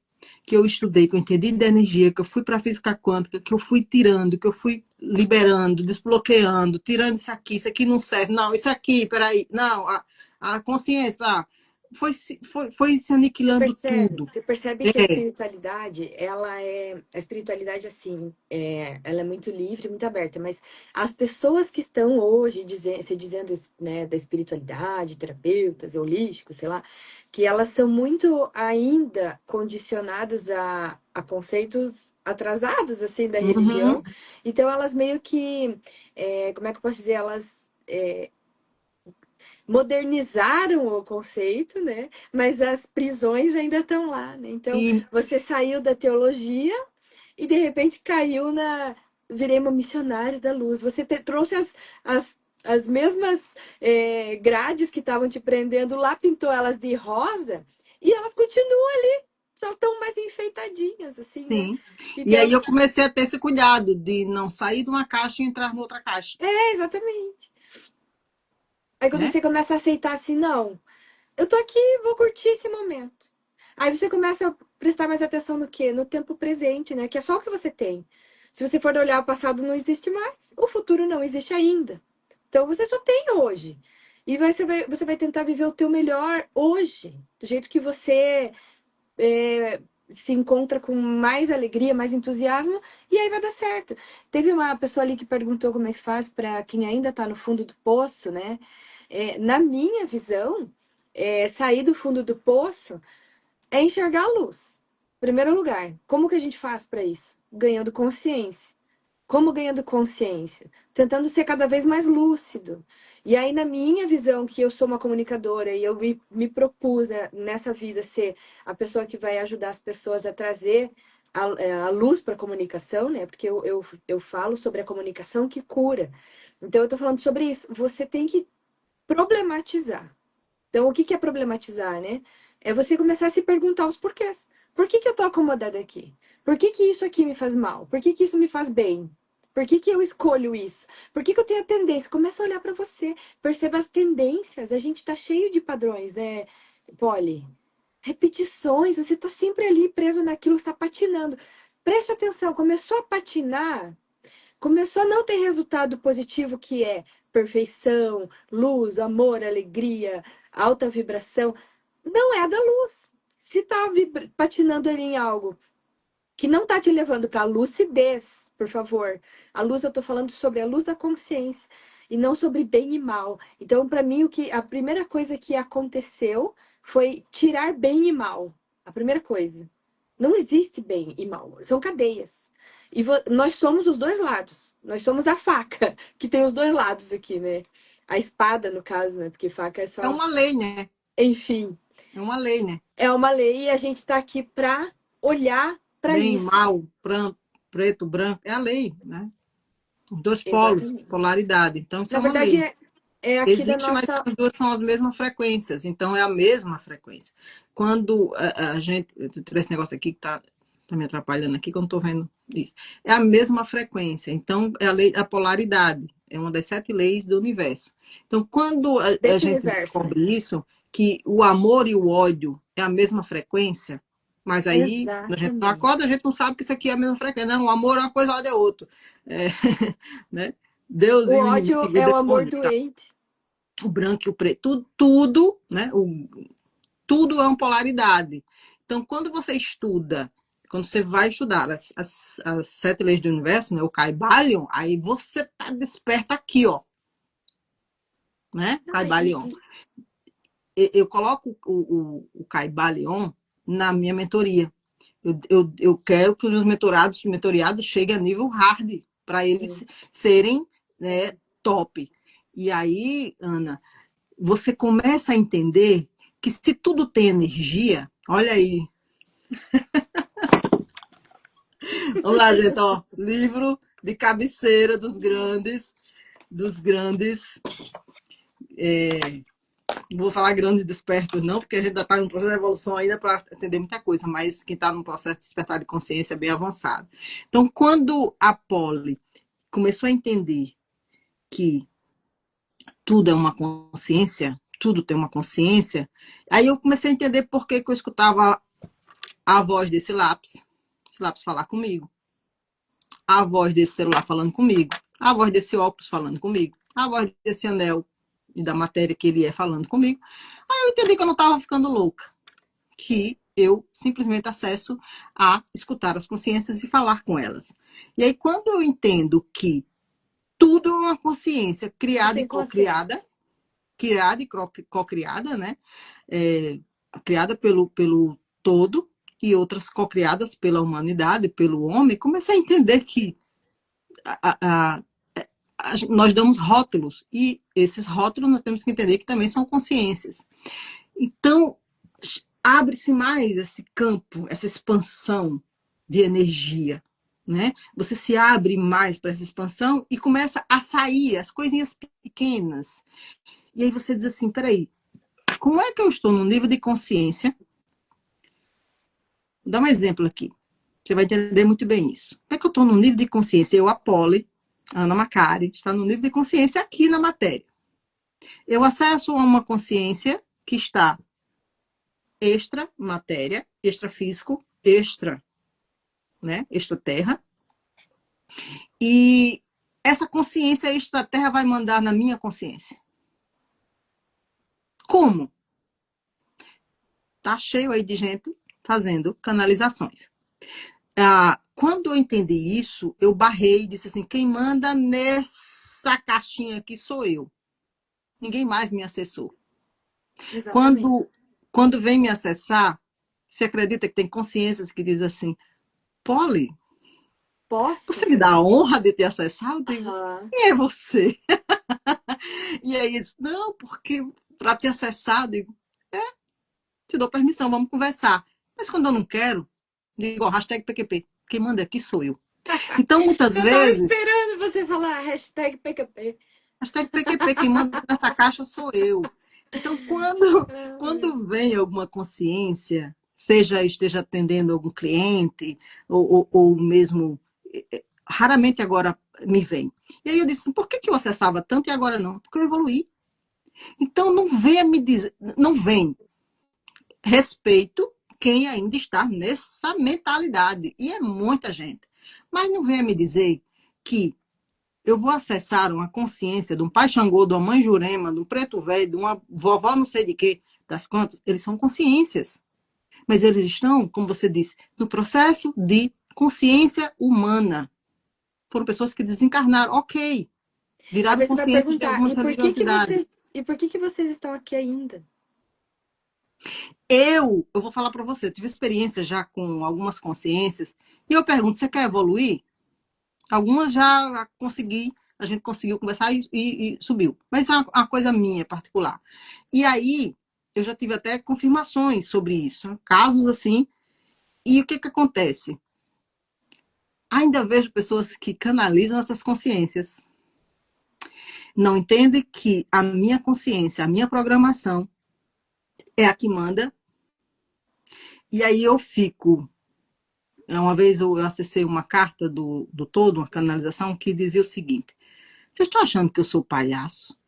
que eu estudei, que eu entendi da energia, que eu fui para a física quântica, que eu fui tirando, que eu fui liberando, desbloqueando, tirando isso aqui não serve, não, isso aqui, peraí, não, a consciência, foi se aniquilando tudo. Você percebe que a espiritualidade, a espiritualidade assim, ela é muito livre, muito aberta, mas as pessoas que estão hoje se dizendo, né, da espiritualidade, terapeutas, holísticos, sei lá, que elas são muito ainda condicionados a conceitos atrasados, assim, da religião, Uhum. então elas meio que, como é que eu posso dizer, elas modernizaram o conceito, né? Mas as prisões ainda estão lá, né? Então, E, você saiu da teologia e de repente caiu virei uma missionária da luz. Você trouxe as mesmas grades que estavam te prendendo lá, pintou elas de rosa e elas continuam ali, só estão mais enfeitadinhas, assim, né? sim. E aí Então, eu comecei a ter esse cuidado de não sair de uma caixa e entrar em outra caixa, exatamente. Aí quando né? você começa a aceitar assim, não, eu tô aqui, vou curtir esse momento. Aí você começa a prestar mais atenção no quê? No tempo presente, né? Que é só o que você tem. Se você for olhar o passado, não existe mais. O futuro não existe ainda. Então você só tem hoje. E você vai tentar viver o teu melhor hoje. Do jeito que você se encontra com mais alegria, mais entusiasmo. E aí vai dar certo. Teve uma pessoa ali que perguntou como é que faz para quem ainda está no fundo do poço, né? Na minha visão, sair do fundo do poço é enxergar a luz. Primeiro lugar, como que a gente faz para isso? Ganhando consciência. Como ganhando consciência? Tentando ser cada vez mais lúcido. E aí, na minha visão, que eu sou uma comunicadora e eu me propus, né, nessa vida ser a pessoa que vai ajudar as pessoas a trazer a luz para a comunicação, né? Porque eu falo sobre a comunicação que cura. Então, eu estou falando sobre isso. Você tem que problematizar. Então, o que é problematizar, né? É você começar a se perguntar os porquês. Por que eu tô acomodada aqui? Por que isso aqui me faz mal? Por que isso me faz bem? Por que eu escolho isso? Por que eu tenho a tendência? Começa a olhar para você, perceba as tendências. A gente tá cheio de padrões, né, Polly? Repetições, você tá sempre ali preso naquilo, está patinando. Preste atenção, começou a patinar, começou a não ter resultado positivo, que é perfeição, luz, amor, alegria, alta vibração. Não é da luz. Se tá patinando ali em algo que não tá te levando para a lucidez, por favor. A luz, eu tô falando sobre a luz da consciência e não sobre bem e mal. Então, para mim, a primeira coisa que aconteceu foi tirar bem e mal. A primeira coisa. Não existe bem e mal, são cadeias. E nós somos os dois lados. Nós somos a faca, que tem os dois lados aqui, né? A espada, no caso, né? Porque faca é É só. uma lei, né? Enfim, É uma lei, né? é uma lei e a gente tá aqui pra olhar pra Bem, isso. mal, preto, branco, é a lei, né? Os dois polos, Exatamente. polaridade. Então, isso Na é uma verdade, lei. é aqui da Existe, mas nossa. as duas são as mesmas frequências, então é a mesma frequência. Quando a gente. Esse negócio aqui que tá me atrapalhando aqui, que eu não estou vendo isso. É a mesma frequência, então é a lei da polaridade, é uma das 7 leis do universo. Então, quando a Desse gente universo, né? descobre isso, que o amor e o ódio é a mesma frequência, mas aí a gente não Exatamente. acorda, a gente não sabe que isso aqui é a mesma frequência. Não, o amor é uma coisa, o ódio é outra. É, né? Deus O e o ódio inimigo, o é o amor demônio. doente. o branco e o preto, tudo, né? Tudo é uma polaridade. Então, quando você estuda, quando você vai estudar as 7 leis do universo, né? O Kybalion, aí você tá desperta aqui, ó. Né? Não, Kybalion. Eu coloco o Kybalion na minha mentoria. Eu quero que os meus mentoreados cheguem a nível hard, para eles serem, né, top. E aí, Ana, você começa a entender que se tudo tem energia, olha aí. Vamos lá, gente, ó, livro de cabeceira dos grandes, não vou falar grandes despertos não, porque a gente ainda está em um processo de evolução ainda para entender muita coisa, mas quem está num processo de despertar de consciência bem avançado. Então, quando a Polly começou a entender que tudo é uma consciência, tudo tem uma consciência, aí eu comecei a entender por que eu escutava a voz desse lápis, esse lápis falar comigo, a voz desse celular falando comigo, a voz desse óculos falando comigo, a voz desse anel e da matéria que ele é falando comigo. Aí eu entendi que eu não estava ficando louca, que eu simplesmente acesso a escutar as consciências e falar com elas. E aí, quando eu entendo que tudo é uma consciência criada e co-criada, criada e co-criada, né? Criada pelo todo e outras co-criadas pela humanidade, pelo homem, comecei a entender que nós damos rótulos e esses rótulos nós temos que entender que também são consciências. Então, abre-se mais esse campo, essa expansão de energia, né? Você se abre mais para essa expansão e começa a sair as coisinhas pequenas. E aí você diz assim, peraí, como é que eu estou no nível de consciência? Vou dar um exemplo aqui. Você vai entender muito bem isso. Como é que eu estou no nível de consciência? Eu, a Polly, Ana Macari, está no nível de consciência aqui na matéria. Eu acesso a uma consciência que está extra matéria, extra físico, extra, né, extra terra. E essa consciência extra terra vai mandar na minha consciência. Como? Tá cheio aí de gente fazendo canalizações. Quando eu entendi isso, eu barrei e disse assim, quem manda nessa caixinha aqui sou eu. Ninguém mais me acessou. Quando vem me acessar, você acredita que tem consciências que diz assim, Polly, você me dá a honra de te acessar? Eu digo, quem é você? E aí ele disse, não, porque para te acessar, eu digo, te dou permissão, vamos conversar. Mas quando eu não quero, digo, ó, hashtag PQP, quem manda aqui sou eu. Então, muitas vezes... Eu tava esperando você falar hashtag PQP. Hashtag PQP, quem manda nessa caixa sou eu. Então, quando vem alguma consciência, seja esteja atendendo algum cliente, ou mesmo, raramente agora me vem. E aí eu disse, por que eu acessava tanto e agora não? Porque eu evoluí. Então, não venha me dizer, não vem. Respeito quem ainda está nessa mentalidade. E é muita gente. Mas não venha me dizer que eu vou acessar uma consciência de um pai Xangô, de uma mãe Jurema, de um preto velho, de uma vovó não sei de quê, das quantas. Eles são consciências. Mas eles estão, como você disse, no processo de consciência humana. Foram pessoas que desencarnaram, ok. Viraram consciência de algumas religiosidades. E por que vocês estão aqui ainda? Eu vou falar para você, eu tive experiência já com algumas consciências, e eu pergunto, você quer evoluir? Algumas já consegui, a gente conseguiu conversar e subiu. Mas é uma coisa minha, particular. E aí, eu já tive até confirmações sobre isso, casos assim. E o que acontece? Ainda vejo pessoas que canalizam essas consciências. Não entendem que a minha consciência, a minha programação é a que manda. E aí eu fico... Uma vez eu acessei uma carta do todo, uma canalização, que dizia o seguinte, vocês estão achando que eu sou palhaço?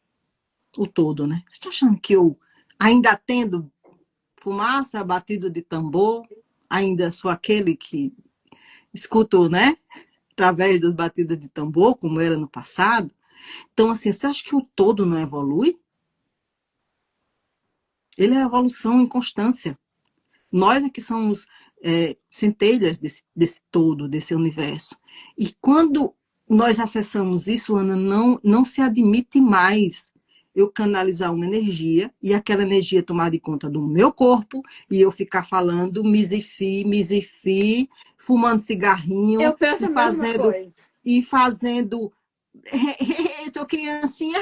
O todo, né? Vocês estão achando que eu ainda atendo fumaça, batido de tambor, ainda sou aquele que escuto, né? Através das batidas de tambor, como era no passado. Então, assim, você acha que o todo não evolui? Ele é evolução em constância. Nós é que somos centelhas desse todo, desse universo. E quando nós acessamos isso, Ana, não se admite mais eu canalizar uma energia e aquela energia tomar de conta do meu corpo e eu ficar falando misifi, fumando cigarrinho Eu penso a mesma coisa. e fazendo sou criancinha.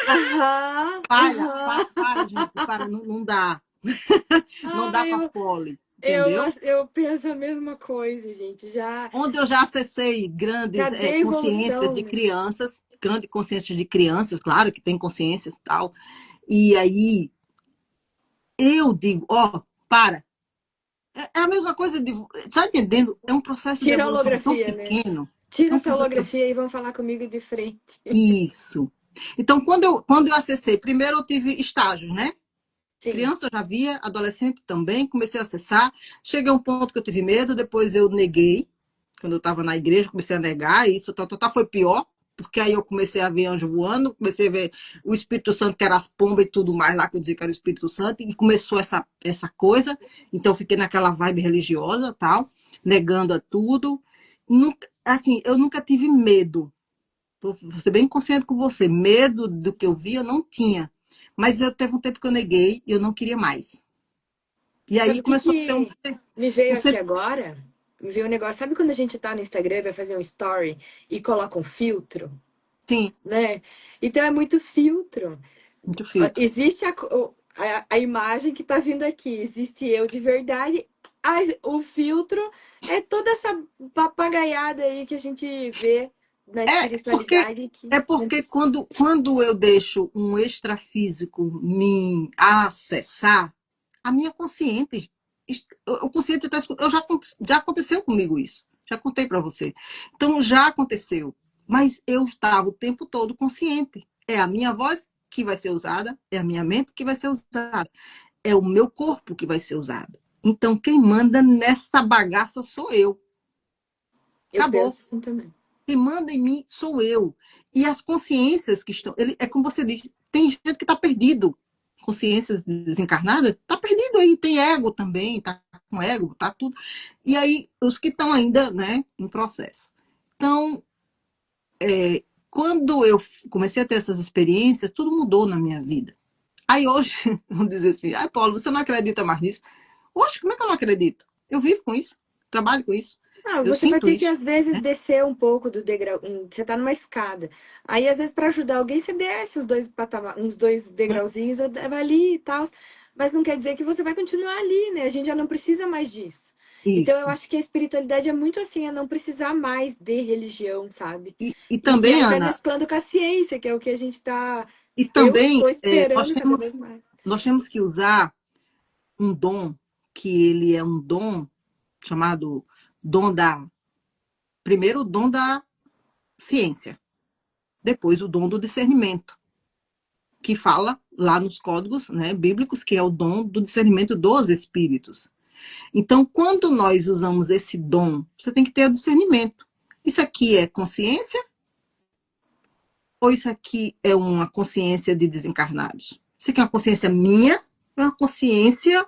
Aham, aham. Para, gente, para, não dá. Não dá Ai, para poli, entendeu? eu penso a mesma coisa, gente. Onde eu já acessei grandes Cadê a consciências evolução, de né? crianças, grande consciência de crianças, claro que tem consciências e tal. E aí eu digo, ó, para. É a mesma coisa de. Tá entendendo? É um processo de Tira a evolução tão holografia, né? pequeno. É Tira um essa processo de... holografia e vão falar comigo de frente. Isso. Então, quando eu acessei, primeiro eu tive estágios, né? Sim. Criança eu já via, adolescente também, comecei a acessar. Cheguei a um ponto que eu tive medo, depois eu neguei. Quando eu estava na igreja, comecei a negar, e isso foi pior, porque aí eu comecei a ver anjo voando, comecei a ver o Espírito Santo, que era as pombas e tudo mais lá, que eu dizia que era o Espírito Santo, e começou essa coisa. Então eu fiquei naquela vibe religiosa, tal, negando a tudo. Nunca, assim, eu nunca tive medo. Vou ser bem consciente com você. Medo do que eu vi, eu não tinha. Mas eu teve um tempo que eu neguei e eu não queria mais. E aí Sabe o que começou a ter que me veio um aqui ser... agora? Me veio um negócio. Sabe quando a gente tá no Instagram, vai fazer um story e coloca um filtro, Sim, né? Então é muito filtro. muito filtro. Existe a imagem que tá vindo aqui, existe eu de verdade. O filtro é toda essa papagaiada aí que a gente vê na Porque espiritualidade que é não porque precisa. quando eu deixo um extrafísico me acessar, a minha consciente, o consciente tá, já aconteceu comigo isso. Já contei para você. Então já aconteceu, mas eu estava o tempo todo consciente. É a minha voz que vai ser usada, é a minha mente que vai ser usada, é o meu corpo que vai ser usado. Então quem manda nessa bagaça sou eu. Eu Acabou. penso assim também. Quem manda em mim sou eu. E as consciências que estão. É como você diz, tem gente que está perdido. Consciências desencarnadas, está perdido aí. Tem ego também, está com ego, está tudo. E aí, os que estão ainda, né, em processo. Então, quando eu comecei a ter essas experiências, tudo mudou na minha vida. Aí hoje, vamos dizer assim, ai, Paulo, você não acredita mais nisso? Oxe, como é que eu não acredito? Eu vivo com isso, trabalho com isso, Ah, eu você vai sinto ter que, isso, às vezes, né? descer um pouco do degrau. Você tá numa escada. Aí, às vezes, para ajudar alguém, você desce uns dois degrauzinhos, vai ali e tal. Mas não quer dizer que você vai continuar ali, né? A gente já não precisa mais disso. Então, eu Isso. acho que a espiritualidade é muito assim, é não precisar mais de religião, sabe? E E também, aí vai Ana, mesclando com a ciência, que é o que a gente tá. e Eu também tô nós esperando cada vez temos, mais. nós temos que usar um dom, que ele é um dom chamado dom da. Primeiro, o dom da ciência, depois, o dom do discernimento, que fala lá nos códigos, né, bíblicos, que é o dom do discernimento dos espíritos. Então, quando nós usamos esse dom, você tem que ter o discernimento. Isso aqui é consciência ou isso aqui é uma consciência de desencarnados? Isso aqui é uma consciência minha ou é uma consciência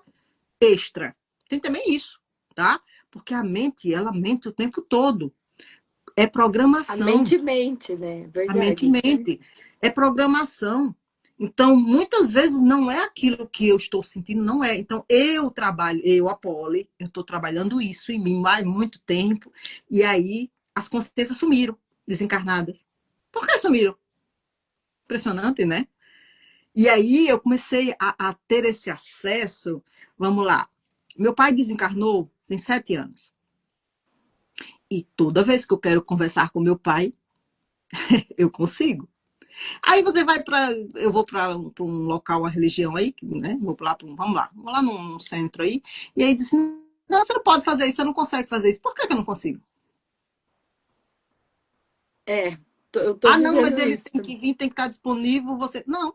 extra? Tem também isso, tá? Porque a mente, ela mente o tempo todo. É A programação. mente, né? A mente Verdade, isso é. mente. É programação. Então, muitas vezes não é aquilo que eu estou sentindo, não é. Então, eu, a Poli, eu estou trabalhando isso em mim há muito tempo. E aí, as consciências sumiram, desencarnadas. Por que sumiram? Impressionante, né? E aí, eu comecei a ter esse acesso. Vamos lá. Meu pai desencarnou tem 7 anos. E toda vez que eu quero conversar com meu pai, eu consigo. Aí você vai para. Eu vou para um local, uma religião aí, né? Vou lá para vamos lá num centro aí. E aí diz: não, você não pode fazer isso, você não consegue fazer isso. Por que eu não consigo? É, eu tô Ah, não, mas vivendo ele isso tem que também. vir, tem que estar disponível. Você. Não,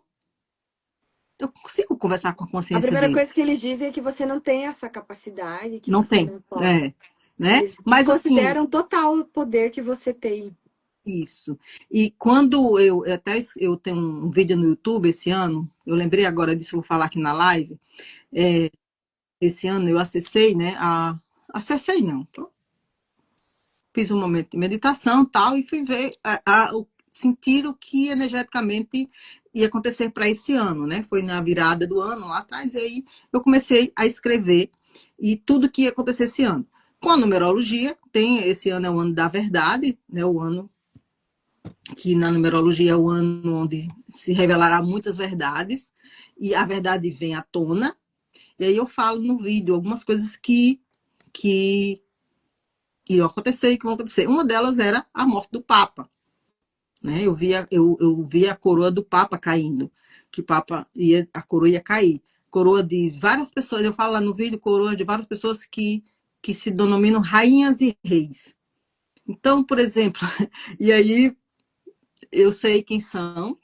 eu consigo conversar com a A consciência primeira dele. coisa que eles dizem é que você não tem essa capacidade, que Não você tem. não pode. É, né? Eles Mas assim, desconsideram total o poder que você tem. isso. E quando eu tenho um vídeo no YouTube esse ano, eu lembrei agora disso, vou falar aqui na live. Esse ano eu acessei, né? Acessei não. Fiz um momento de meditação tal, e fui ver, sentir o que energeticamente ia acontecer para esse ano, né? Foi na virada do ano lá atrás, e aí eu comecei a escrever e tudo que ia acontecer esse ano. Com a numerologia, esse ano é o ano da verdade, né? O ano que na numerologia é o ano onde se revelará muitas verdades, e a verdade vem à tona. E aí eu falo no vídeo algumas coisas que iriam acontecer e que vão acontecer. Uma delas era a morte do Papa. Né? Eu via a coroa do Papa caindo, que a coroa ia cair. Coroa de várias pessoas, eu falo lá no vídeo, coroa de várias pessoas que se denominam rainhas e reis. Então, por exemplo, e aí eu sei quem são,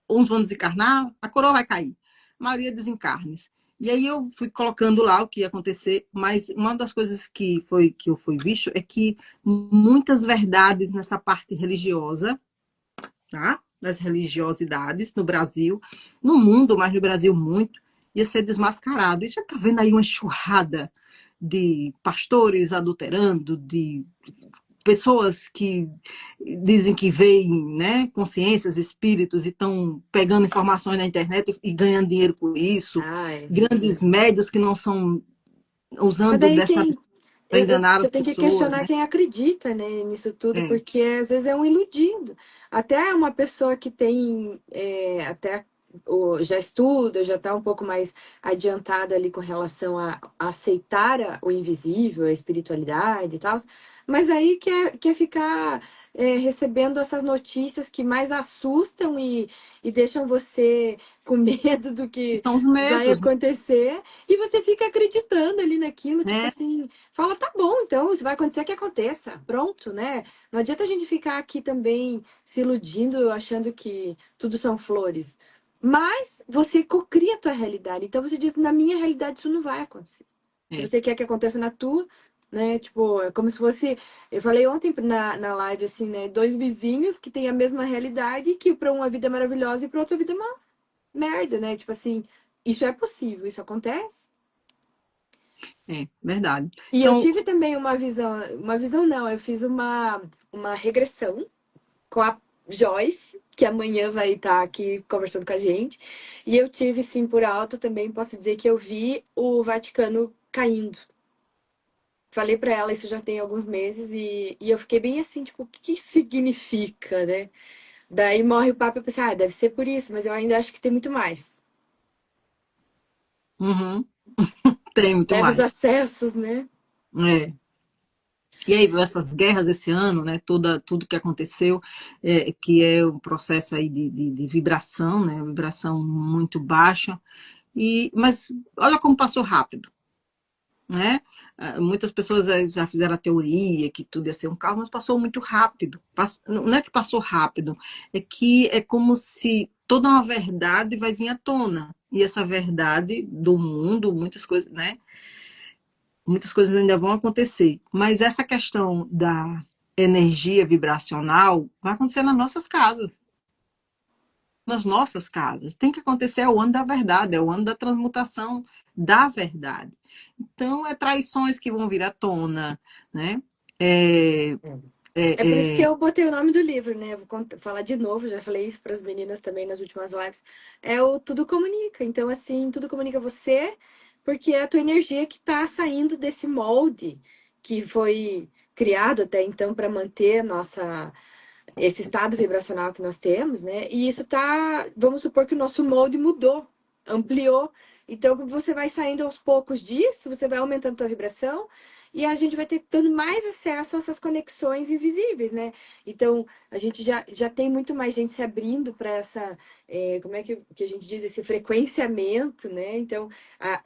uns vão desencarnar, a coroa vai cair. A maioria desencarnes. E aí eu fui colocando lá o que ia acontecer, mas uma das coisas que eu fui visto é que muitas verdades nessa parte religiosa, tá? Das religiosidades no Brasil, no mundo, mas no Brasil muito, ia ser desmascarado. E já está vendo aí uma enxurrada de pastores adulterando, de pessoas que dizem que veem, né, consciências, espíritos, e estão pegando informações na internet e ganhando dinheiro por isso. Ai. Grandes médios que não são Mas usando daí dessa tem. para enganar Você as tem que pessoas, questionar né? quem acredita, né, nisso tudo, É. porque às vezes é um iludido. Até uma pessoa que tem até já estuda, já está um pouco mais adiantada ali com relação a aceitar o invisível, a espiritualidade e tal, mas aí quer ficar recebendo essas notícias que mais assustam e deixam você com medo do que São os vai medos, acontecer, e você fica acreditando ali naquilo, tipo né? assim. Fala, tá bom, então, se vai acontecer, que aconteça. Pronto, né? Não adianta a gente ficar aqui também se iludindo, achando que tudo são flores. Mas você cocria a tua realidade. Então você diz, na minha realidade isso não vai acontecer. Se É. você quer que aconteça na tua, né? Tipo, é como se fosse. Eu falei ontem na live, assim, né? Dois vizinhos que têm a mesma realidade, que para uma vida é maravilhosa e para outra vida é uma merda, né? Tipo assim, isso é possível, isso acontece. Verdade. E eu Então, tive também uma visão não, eu fiz uma regressão com a Joyce, que amanhã vai estar aqui conversando com a gente. E eu tive, sim, por alto também, posso dizer que eu vi o Vaticano caindo. Falei pra ela, isso já tem alguns meses, e eu fiquei bem assim, tipo, o que isso significa, né? Daí morre o Papa, eu pensei, deve ser por isso, mas eu ainda acho que tem muito mais. uhum, tem muito Leva os mais. acessos, né? É. E aí, essas guerras esse ano, né, tudo que aconteceu, que é um processo aí de vibração, né, vibração muito baixa, mas olha como passou rápido, né? Muitas pessoas já fizeram a teoria que tudo ia ser um caos, mas passou muito rápido. Não é que passou rápido, é que é como se toda uma verdade vai vir à tona. E essa verdade do mundo, muitas coisas, né? Muitas coisas ainda vão acontecer, mas essa questão da energia vibracional vai acontecer nas nossas casas. Nas nossas casas. Tem que acontecer, é o ano da verdade, é o ano da transmutação da verdade. Então, é traições que vão vir à tona, né? É, É por isso que é, é, eu botei o nome do livro, né? Eu vou falar de novo, já falei isso para as meninas também nas últimas lives. É o Tudo Comunica. Então, assim, tudo comunica você, porque é a tua energia que está saindo desse molde que foi criado até então para manter esse estado vibracional que nós temos, né? E isso tá, vamos supor que o nosso molde mudou, ampliou. Então, você vai saindo aos poucos disso, você vai aumentando a tua vibração e a gente vai ter dando mais acesso a essas conexões invisíveis, né? Então, a gente já tem muito mais gente se abrindo para essa, como é que a gente diz, esse frequenciamento, né? Então,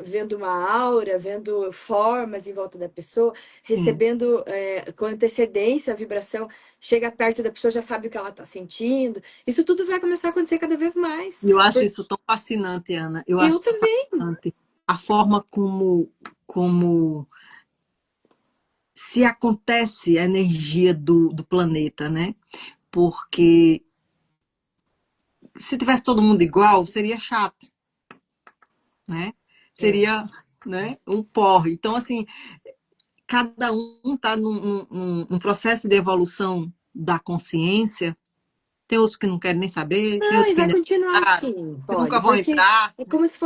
vendo uma aura, vendo formas em volta da pessoa, sim. recebendo com antecedência a vibração, chega perto da pessoa, já sabe o que ela está sentindo. Isso tudo vai começar a acontecer cada vez mais. E eu acho Porque isso tão fascinante, Ana. Eu acho eu isso também. fascinante. A forma como se acontece a energia do planeta, né? Porque se tivesse todo mundo igual, seria chato, né? É. seria, né, um porre. Então, assim, cada um está num processo de evolução da consciência. Tem outros que não querem nem saber, tem Não, outros e que vai ainda continuar entraram, assim, que nunca pode, vão porque entrar. é como se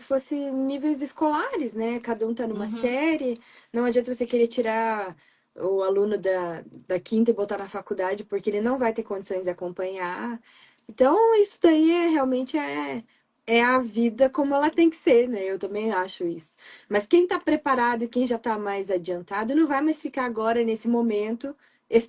fosse níveis escolares, né? Cada um tá numa Uhum. série, não adianta você querer tirar o aluno da quinta e botar na faculdade, porque ele não vai ter condições de acompanhar. Então, isso daí realmente é a vida como ela tem que ser, né? Eu também acho isso. Mas quem tá preparado e quem já tá mais adiantado não vai mais ficar agora nesse momento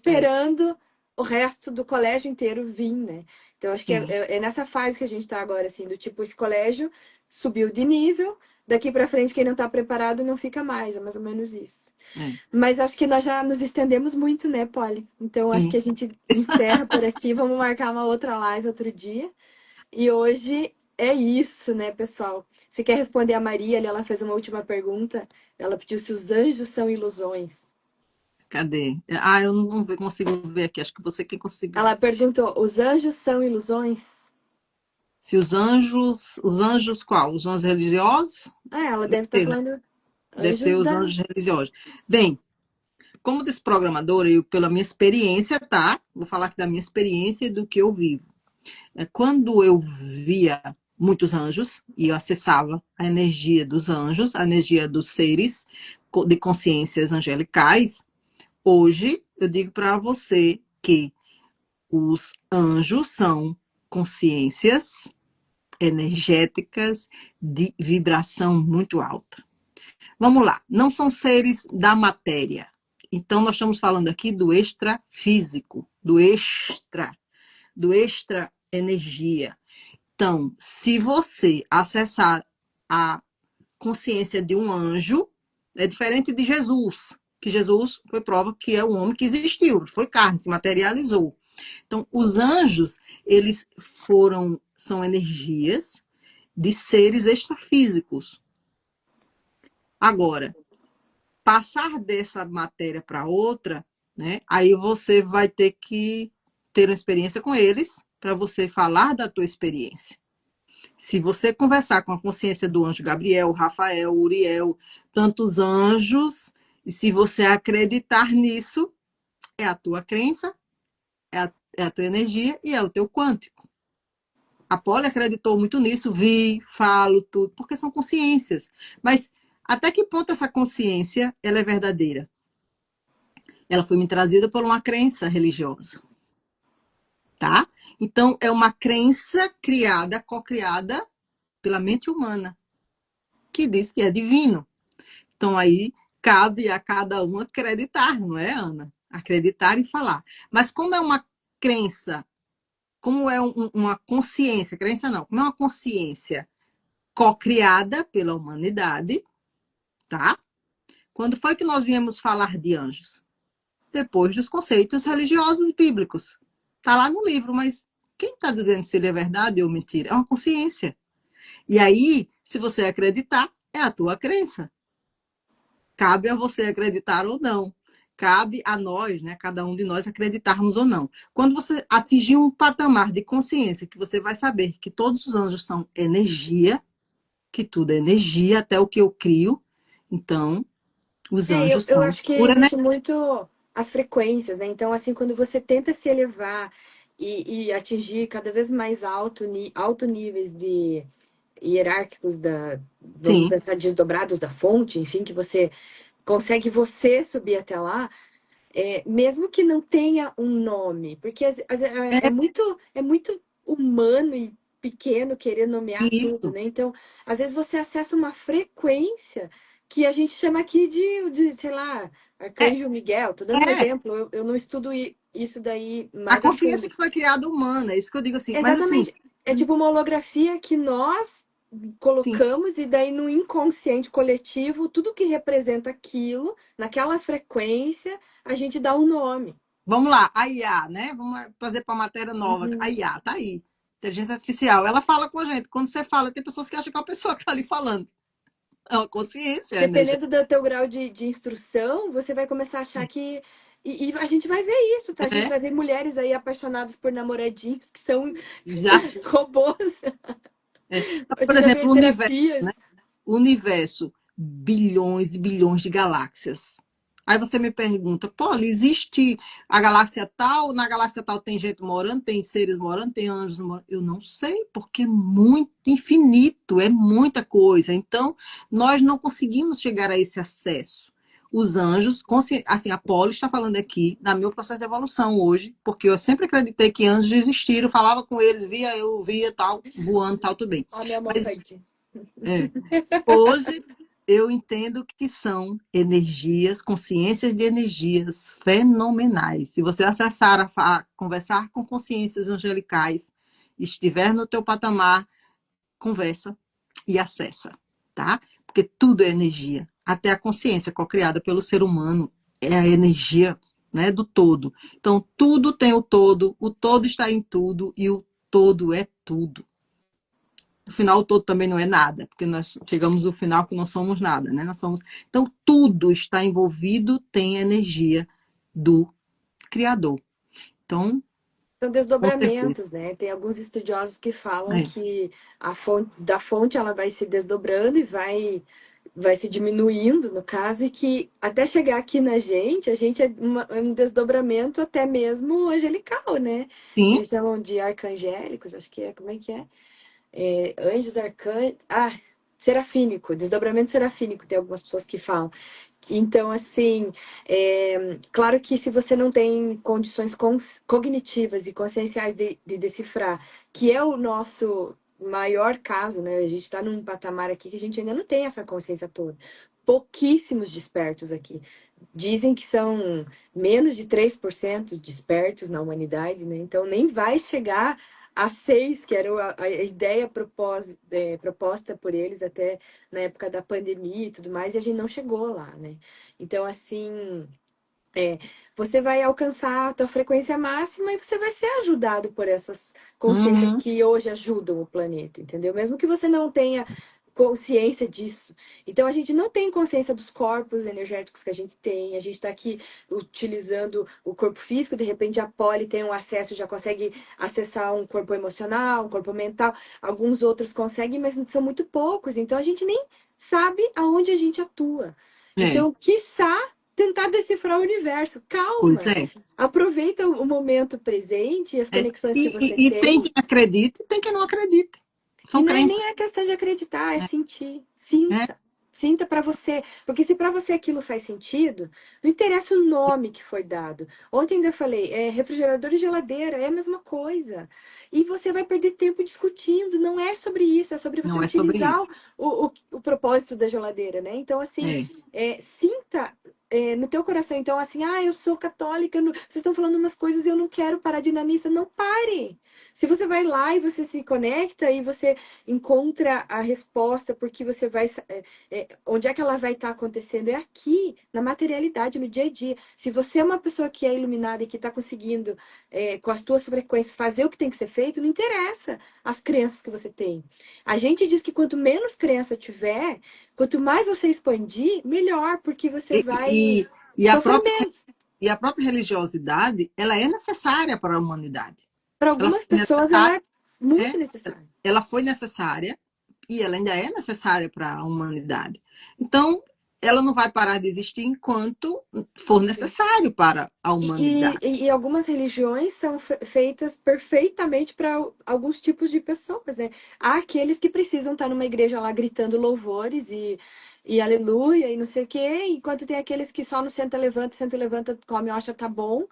É, esperando o resto do colégio inteiro vir, né? Então, acho que sim. é nessa fase que a gente tá agora, assim, do tipo, esse colégio subiu de nível, daqui pra frente, quem não tá preparado não fica mais, é mais ou menos isso. É, Mas acho que nós já nos estendemos muito, né, Polly? Então, acho sim. que a gente encerra por aqui, vamos marcar uma outra live outro dia. E hoje é isso, né, pessoal? Você quer responder a Maria ali? Ela fez uma última pergunta. Ela pediu se os anjos são ilusões. Cadê? Ah, eu não consigo ver aqui. Acho que você que conseguiu Ela ver. perguntou: os anjos são ilusões? Se os anjos qual? Os anjos religiosos? Ah, ela Deve deve estar ser, né? falando Deve ser anjos os da. anjos religiosos. Bem, como desprogramadora, eu, pela minha experiência, tá? Vou falar aqui da minha experiência e do que eu vivo. Quando eu via muitos anjos e eu acessava a energia dos anjos, a energia dos seres de consciências angelicais, hoje eu digo para você que os anjos são consciências energéticas de vibração muito alta. Vamos lá, não são seres da matéria. Então, nós estamos falando aqui do extrafísico, do extra energia. Então, se você acessar a consciência de um anjo, é diferente de Jesus, que Jesus foi prova que é o homem que existiu, foi carne, se materializou. Então, os anjos, eles são energias de seres extrafísicos. Agora, passar dessa matéria para outra, né? Aí você vai ter que ter uma experiência com eles para você falar da tua experiência. Se você conversar com a consciência do anjo Gabriel, Rafael, Uriel, tantos anjos, e se você acreditar nisso, é a tua crença, é a tua energia e é o teu quântico. A Polly acreditou muito nisso, vi, falo, tudo, porque são consciências. Mas até que ponto essa consciência ela é verdadeira? Ela foi me trazida por uma crença religiosa, tá? Então, é uma crença criada, co-criada pela mente humana, que diz que é divino. Então, aí cabe a cada um acreditar, não é, Ana? Acreditar e falar. Mas como é uma crença, como é uma consciência, crença não, como é uma consciência co-criada pela humanidade, tá? Quando foi que nós viemos falar de anjos? Depois dos conceitos religiosos bíblicos. Está lá no livro, mas quem está dizendo se ele é verdade ou mentira? É uma consciência. E aí, se você acreditar, é a tua crença. Cabe a você acreditar ou não. Cabe a nós, né, cada um de nós, acreditarmos ou não. Quando você atingir um patamar de consciência, que você vai saber que todos os anjos são energia, que tudo é energia, até o que eu crio, então os Eu, anjos eu são acho que pura, né? existe muito as frequências, né? Então, assim, quando você tenta se elevar e atingir cada vez mais alto níveis de hierárquicos vamos Sim, pensar, desdobrados da fonte, enfim, que você consegue você subir até lá, mesmo que não tenha um nome, porque é é muito humano e pequeno querer nomear tudo, isso. né? Então, às vezes você acessa uma frequência que a gente chama aqui sei lá, É, Arcanjo Miguel. Tô dando um é exemplo, eu não estudo isso daí a mais a consciência fundo. que foi criada humana, é isso que eu digo assim. Mas assim, Exatamente. É tipo uma holografia que nós sim, colocamos e daí no inconsciente coletivo, tudo que representa aquilo, naquela frequência, a gente dá um nome. vamos lá, a IA, né? Vamos trazer para a matéria nova. A Uhum. IA, tá aí. Inteligência artificial, ela fala com a gente. Quando você fala, tem pessoas que acham que é uma pessoa que está ali falando. É uma consciência, energia. Dependendo do teu grau de instrução, você vai começar a achar que. E a gente vai ver isso, tá? A gente É, vai ver mulheres aí apaixonadas por namoradinhos que são já. robôs. É. A Por gente vai ver exemplo, o universo, terapias. né? universo, bilhões e bilhões de galáxias. Aí você me pergunta, Poli, existe a galáxia tal? Na galáxia tal tem gente morando, tem seres morando, tem anjos morando? Eu não sei, porque é muito infinito, é muita coisa. Então, nós não conseguimos chegar a esse acesso. Os anjos, assim, a Poli está falando aqui no meu processo de evolução hoje, porque eu sempre acreditei que anjos existiram, falava com eles, eu via tal, voando, tal, tudo bem. Ó, minha Mas almofadinha. é, hoje eu entendo que são energias, consciências de energias fenomenais. Se você acessar conversar com consciências angelicais, estiver no teu patamar, conversa e acessa, tá? Porque tudo é energia. Até a consciência co-criada pelo ser humano é a energia, né, do todo. Então, tudo tem o todo está em tudo e o todo é tudo. No final, o todo também não é nada, porque nós chegamos ao final que não somos nada, né? Nós somos... Então, tudo está envolvido, tem energia do Criador. Então, São com certeza. desdobramentos, né? Tem alguns estudiosos que falam É. que da fonte ela vai se desdobrando e vai se diminuindo, no caso, e que até chegar aqui na gente, a gente é um desdobramento até mesmo angelical, né? Sim, Eles chamam de arcangélicos, acho que é, como é que é? Anjos, arcanjos. Ah, serafínico, desdobramento serafínico, tem algumas pessoas que falam. Então, assim, claro que se você não tem condições cognitivas e conscienciais de decifrar, que é o nosso maior caso, né? A gente está num patamar aqui que a gente ainda não tem essa consciência toda. Pouquíssimos despertos aqui. Dizem que são menos de 3% despertos na humanidade, né? Então, nem vai chegar a 6, que era a ideia proposta por eles até na época da pandemia e tudo mais, e a gente não chegou lá, né? Então, assim, é, você vai alcançar a tua frequência máxima e você vai ser ajudado por essas consciências uhum, que hoje ajudam o planeta, entendeu? Mesmo que você não tenha consciência disso. Então, a gente não tem consciência dos corpos energéticos que a gente tem. A gente está aqui utilizando o corpo físico, de repente a Poli tem um acesso, já consegue acessar um corpo emocional, um corpo mental. Alguns outros conseguem, mas são muito poucos. Então, a gente nem sabe aonde a gente atua. é, Então, quiçá tentar decifrar o universo. pois Calma. é. Aproveita o momento presente e as É. conexões que você E tem tem. quem acredite e tem quem não acredite. E São não é crenças. nem a questão de acreditar, é Né? sentir. É, Sinta. Sinta para você. Porque se para você aquilo faz sentido, não interessa o nome que foi dado. Ontem ainda falei, refrigerador e geladeira é a mesma coisa. E você vai perder tempo discutindo. Não é sobre isso, é sobre você não é sobre utilizar isso. o propósito da geladeira, né? Então, assim, É. sinta. No teu coração, então, assim, eu sou católica, vocês estão falando umas coisas e eu não quero parar de ir na missa. Não pare! Se você vai lá e você se conecta e você encontra a resposta, porque você vai. Onde é que ela vai estar acontecendo? É aqui, na materialidade, no dia a dia. Se você é uma pessoa que é iluminada e que está conseguindo, com as suas frequências, fazer o que tem que ser feito, não interessa as crenças que você tem. A gente diz que quanto menos crença tiver, quanto mais você expandir, melhor, porque você E, vai e, a sofrer própria, menos. e a própria religiosidade, ela é necessária para a humanidade. Para Ela algumas foi pessoas, ela necessária, é muito é, necessária. ela foi necessária e ela ainda é necessária para a humanidade. Então, ela não vai parar de existir enquanto for necessário para a E, humanidade. e, e algumas religiões são feitas perfeitamente para alguns tipos de pessoas, né? Há aqueles que precisam estar numa igreja lá gritando louvores e aleluia e não sei o quê, enquanto tem aqueles que só no senta, levanta, come, acha tá bom.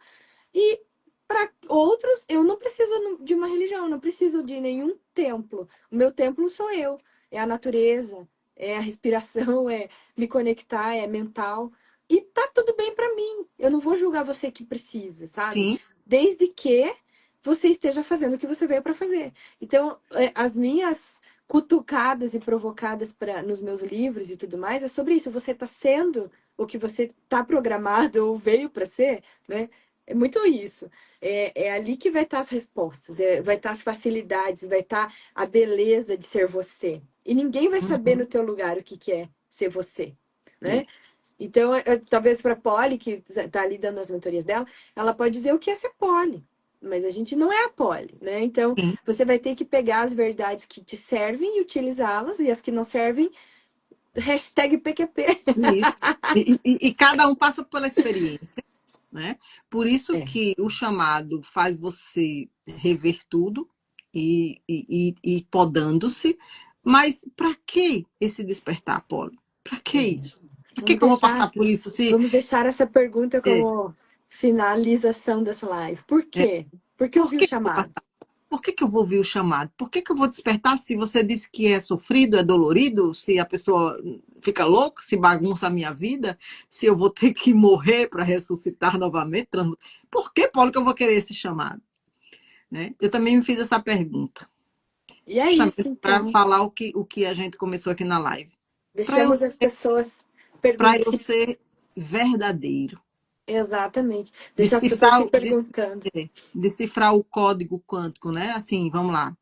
E para outros, eu não preciso de uma religião, não preciso de nenhum templo. O meu templo sou eu, é a natureza, é a respiração, é me conectar, é mental. E tá tudo bem para mim. Eu não vou julgar você que precisa, sabe? Sim, Desde que você esteja fazendo o que você veio para fazer. Então, as minhas cutucadas e provocadas nos meus livros e tudo mais é sobre isso. Você está sendo o que você está programado ou veio para ser, né? É muito isso. É ali que vai estar as respostas, vai estar as facilidades, vai estar a beleza de ser você. E ninguém vai saber no uhum, teu lugar o que que é ser você, né? é, Então, talvez para a Polly, que está ali dando as mentorias dela, ela pode dizer o que é ser Polly. Mas a gente não é a Polly, né? Então, sim, você vai ter que pegar as verdades que te servem e utilizá-las, e as que não servem, Hashtag PQP. Isso. E cada um passa pela experiência, né? Por isso É. que o chamado faz você rever tudo e ir podando-se. Mas para que esse despertar, Paulo? Para que Uhum. isso? Para Vamos que eu vou passar deixar, por isso se vamos deixar essa pergunta é, como finalização dessa live. Por é, quê? Por que por ouvir o que eu vou chamado? passar? Por que eu vou ouvir o chamado? Por que eu vou despertar se você disse que é sofrido, é dolorido, se a pessoa fica louca, se bagunça a minha vida, se eu vou ter que morrer para ressuscitar novamente? Por que, Paulo, que eu vou querer esse chamado? Né? Eu também me fiz essa pergunta, E é isso, justamente para então. falar o que a gente começou aqui na live. Deixamos as pessoas Para eu perguntando. ser verdadeiro, Exatamente. Deixar as pessoas decifrar, se perguntando. decifrar o código quântico, né? Assim, vamos lá.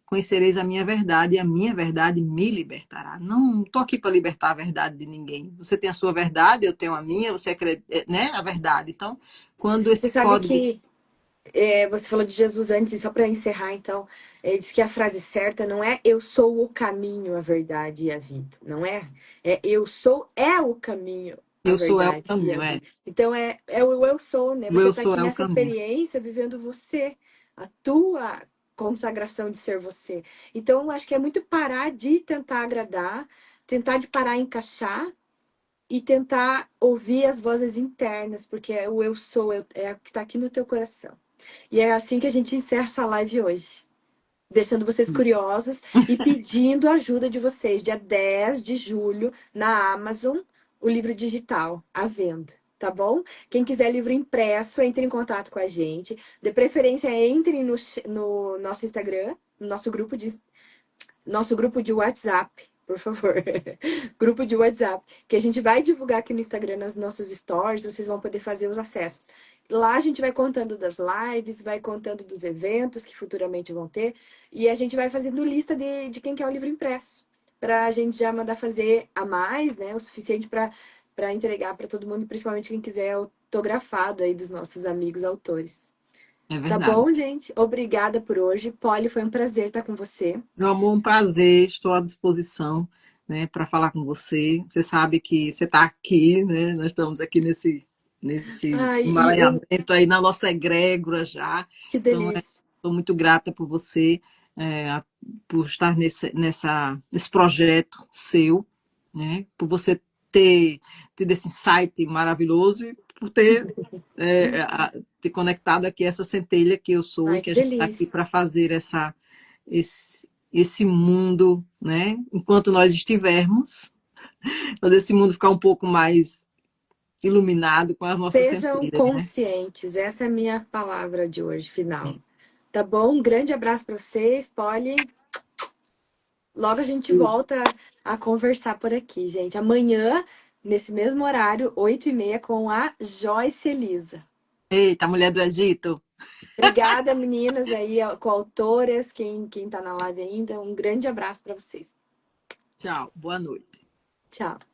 Conhecereis a minha verdade e a minha verdade me libertará. Não estou aqui para libertar a verdade de ninguém. Você tem a sua verdade, eu tenho a minha, você acredita, né? A verdade. Então, quando Você esse sabe código. que você falou de Jesus antes, e só para encerrar, então, diz que a frase certa não é eu sou o caminho, a verdade e a vida. Não é? É eu sou é o caminho, a Eu sou é o verdade e a caminho, é. vida. Então é o eu sou, né? O Você eu está sou aqui é o nessa caminho. experiência vivendo você, a tua consagração de ser você. Então, eu acho que é muito parar de tentar agradar, tentar de parar e encaixar e tentar ouvir as vozes internas, porque é o eu sou, é o que está aqui no teu coração. E é assim que a gente encerra essa live hoje. Deixando vocês curiosos e pedindo a ajuda de vocês. Dia 10 de julho, na Amazon, o livro digital, à venda. Tá bom? Quem quiser livro impresso, entre em contato com a gente. De preferência, entre no nosso Instagram, no nosso grupo de WhatsApp, por favor. Grupo de WhatsApp, que a gente vai divulgar aqui no Instagram nas nossos stories, vocês vão poder fazer os acessos. Lá a gente vai contando das lives, vai contando dos eventos que futuramente vão ter, e a gente vai fazendo lista de quem quer o livro impresso, para a gente já mandar fazer a mais, né? O suficiente para entregar para todo mundo, principalmente quem quiser autografado aí dos nossos amigos autores. É Tá verdade. bom, gente? Obrigada por hoje. Polly, foi um prazer estar com você. Meu amor, um prazer, estou à disposição, né, para falar com você. Você sabe que você está aqui, né? Nós estamos aqui nesse Ai, emaranhamento aí na nossa egrégora já. que Então, delícia. estou muito grata por você, por estar nesse projeto seu, né? Por você ter tido esse insight maravilhoso e por ter conectado aqui essa centelha que eu sou e Ai, que que a gente está aqui delícia. para fazer esse mundo, né? Enquanto nós estivermos, fazer esse mundo ficar um pouco mais iluminado com as nossas Sejam centelhas, né? conscientes. Essa é a minha palavra de hoje, final. Tá bom? Um grande abraço para vocês, Polly. Logo a gente volta a conversar por aqui, gente. Amanhã, nesse mesmo horário, 8h30, com a Joyce Elisa. Eita, mulher do Egito. Obrigada, meninas aí, coautoras, quem tá na live ainda. Um grande abraço para vocês. Tchau, boa noite. Tchau.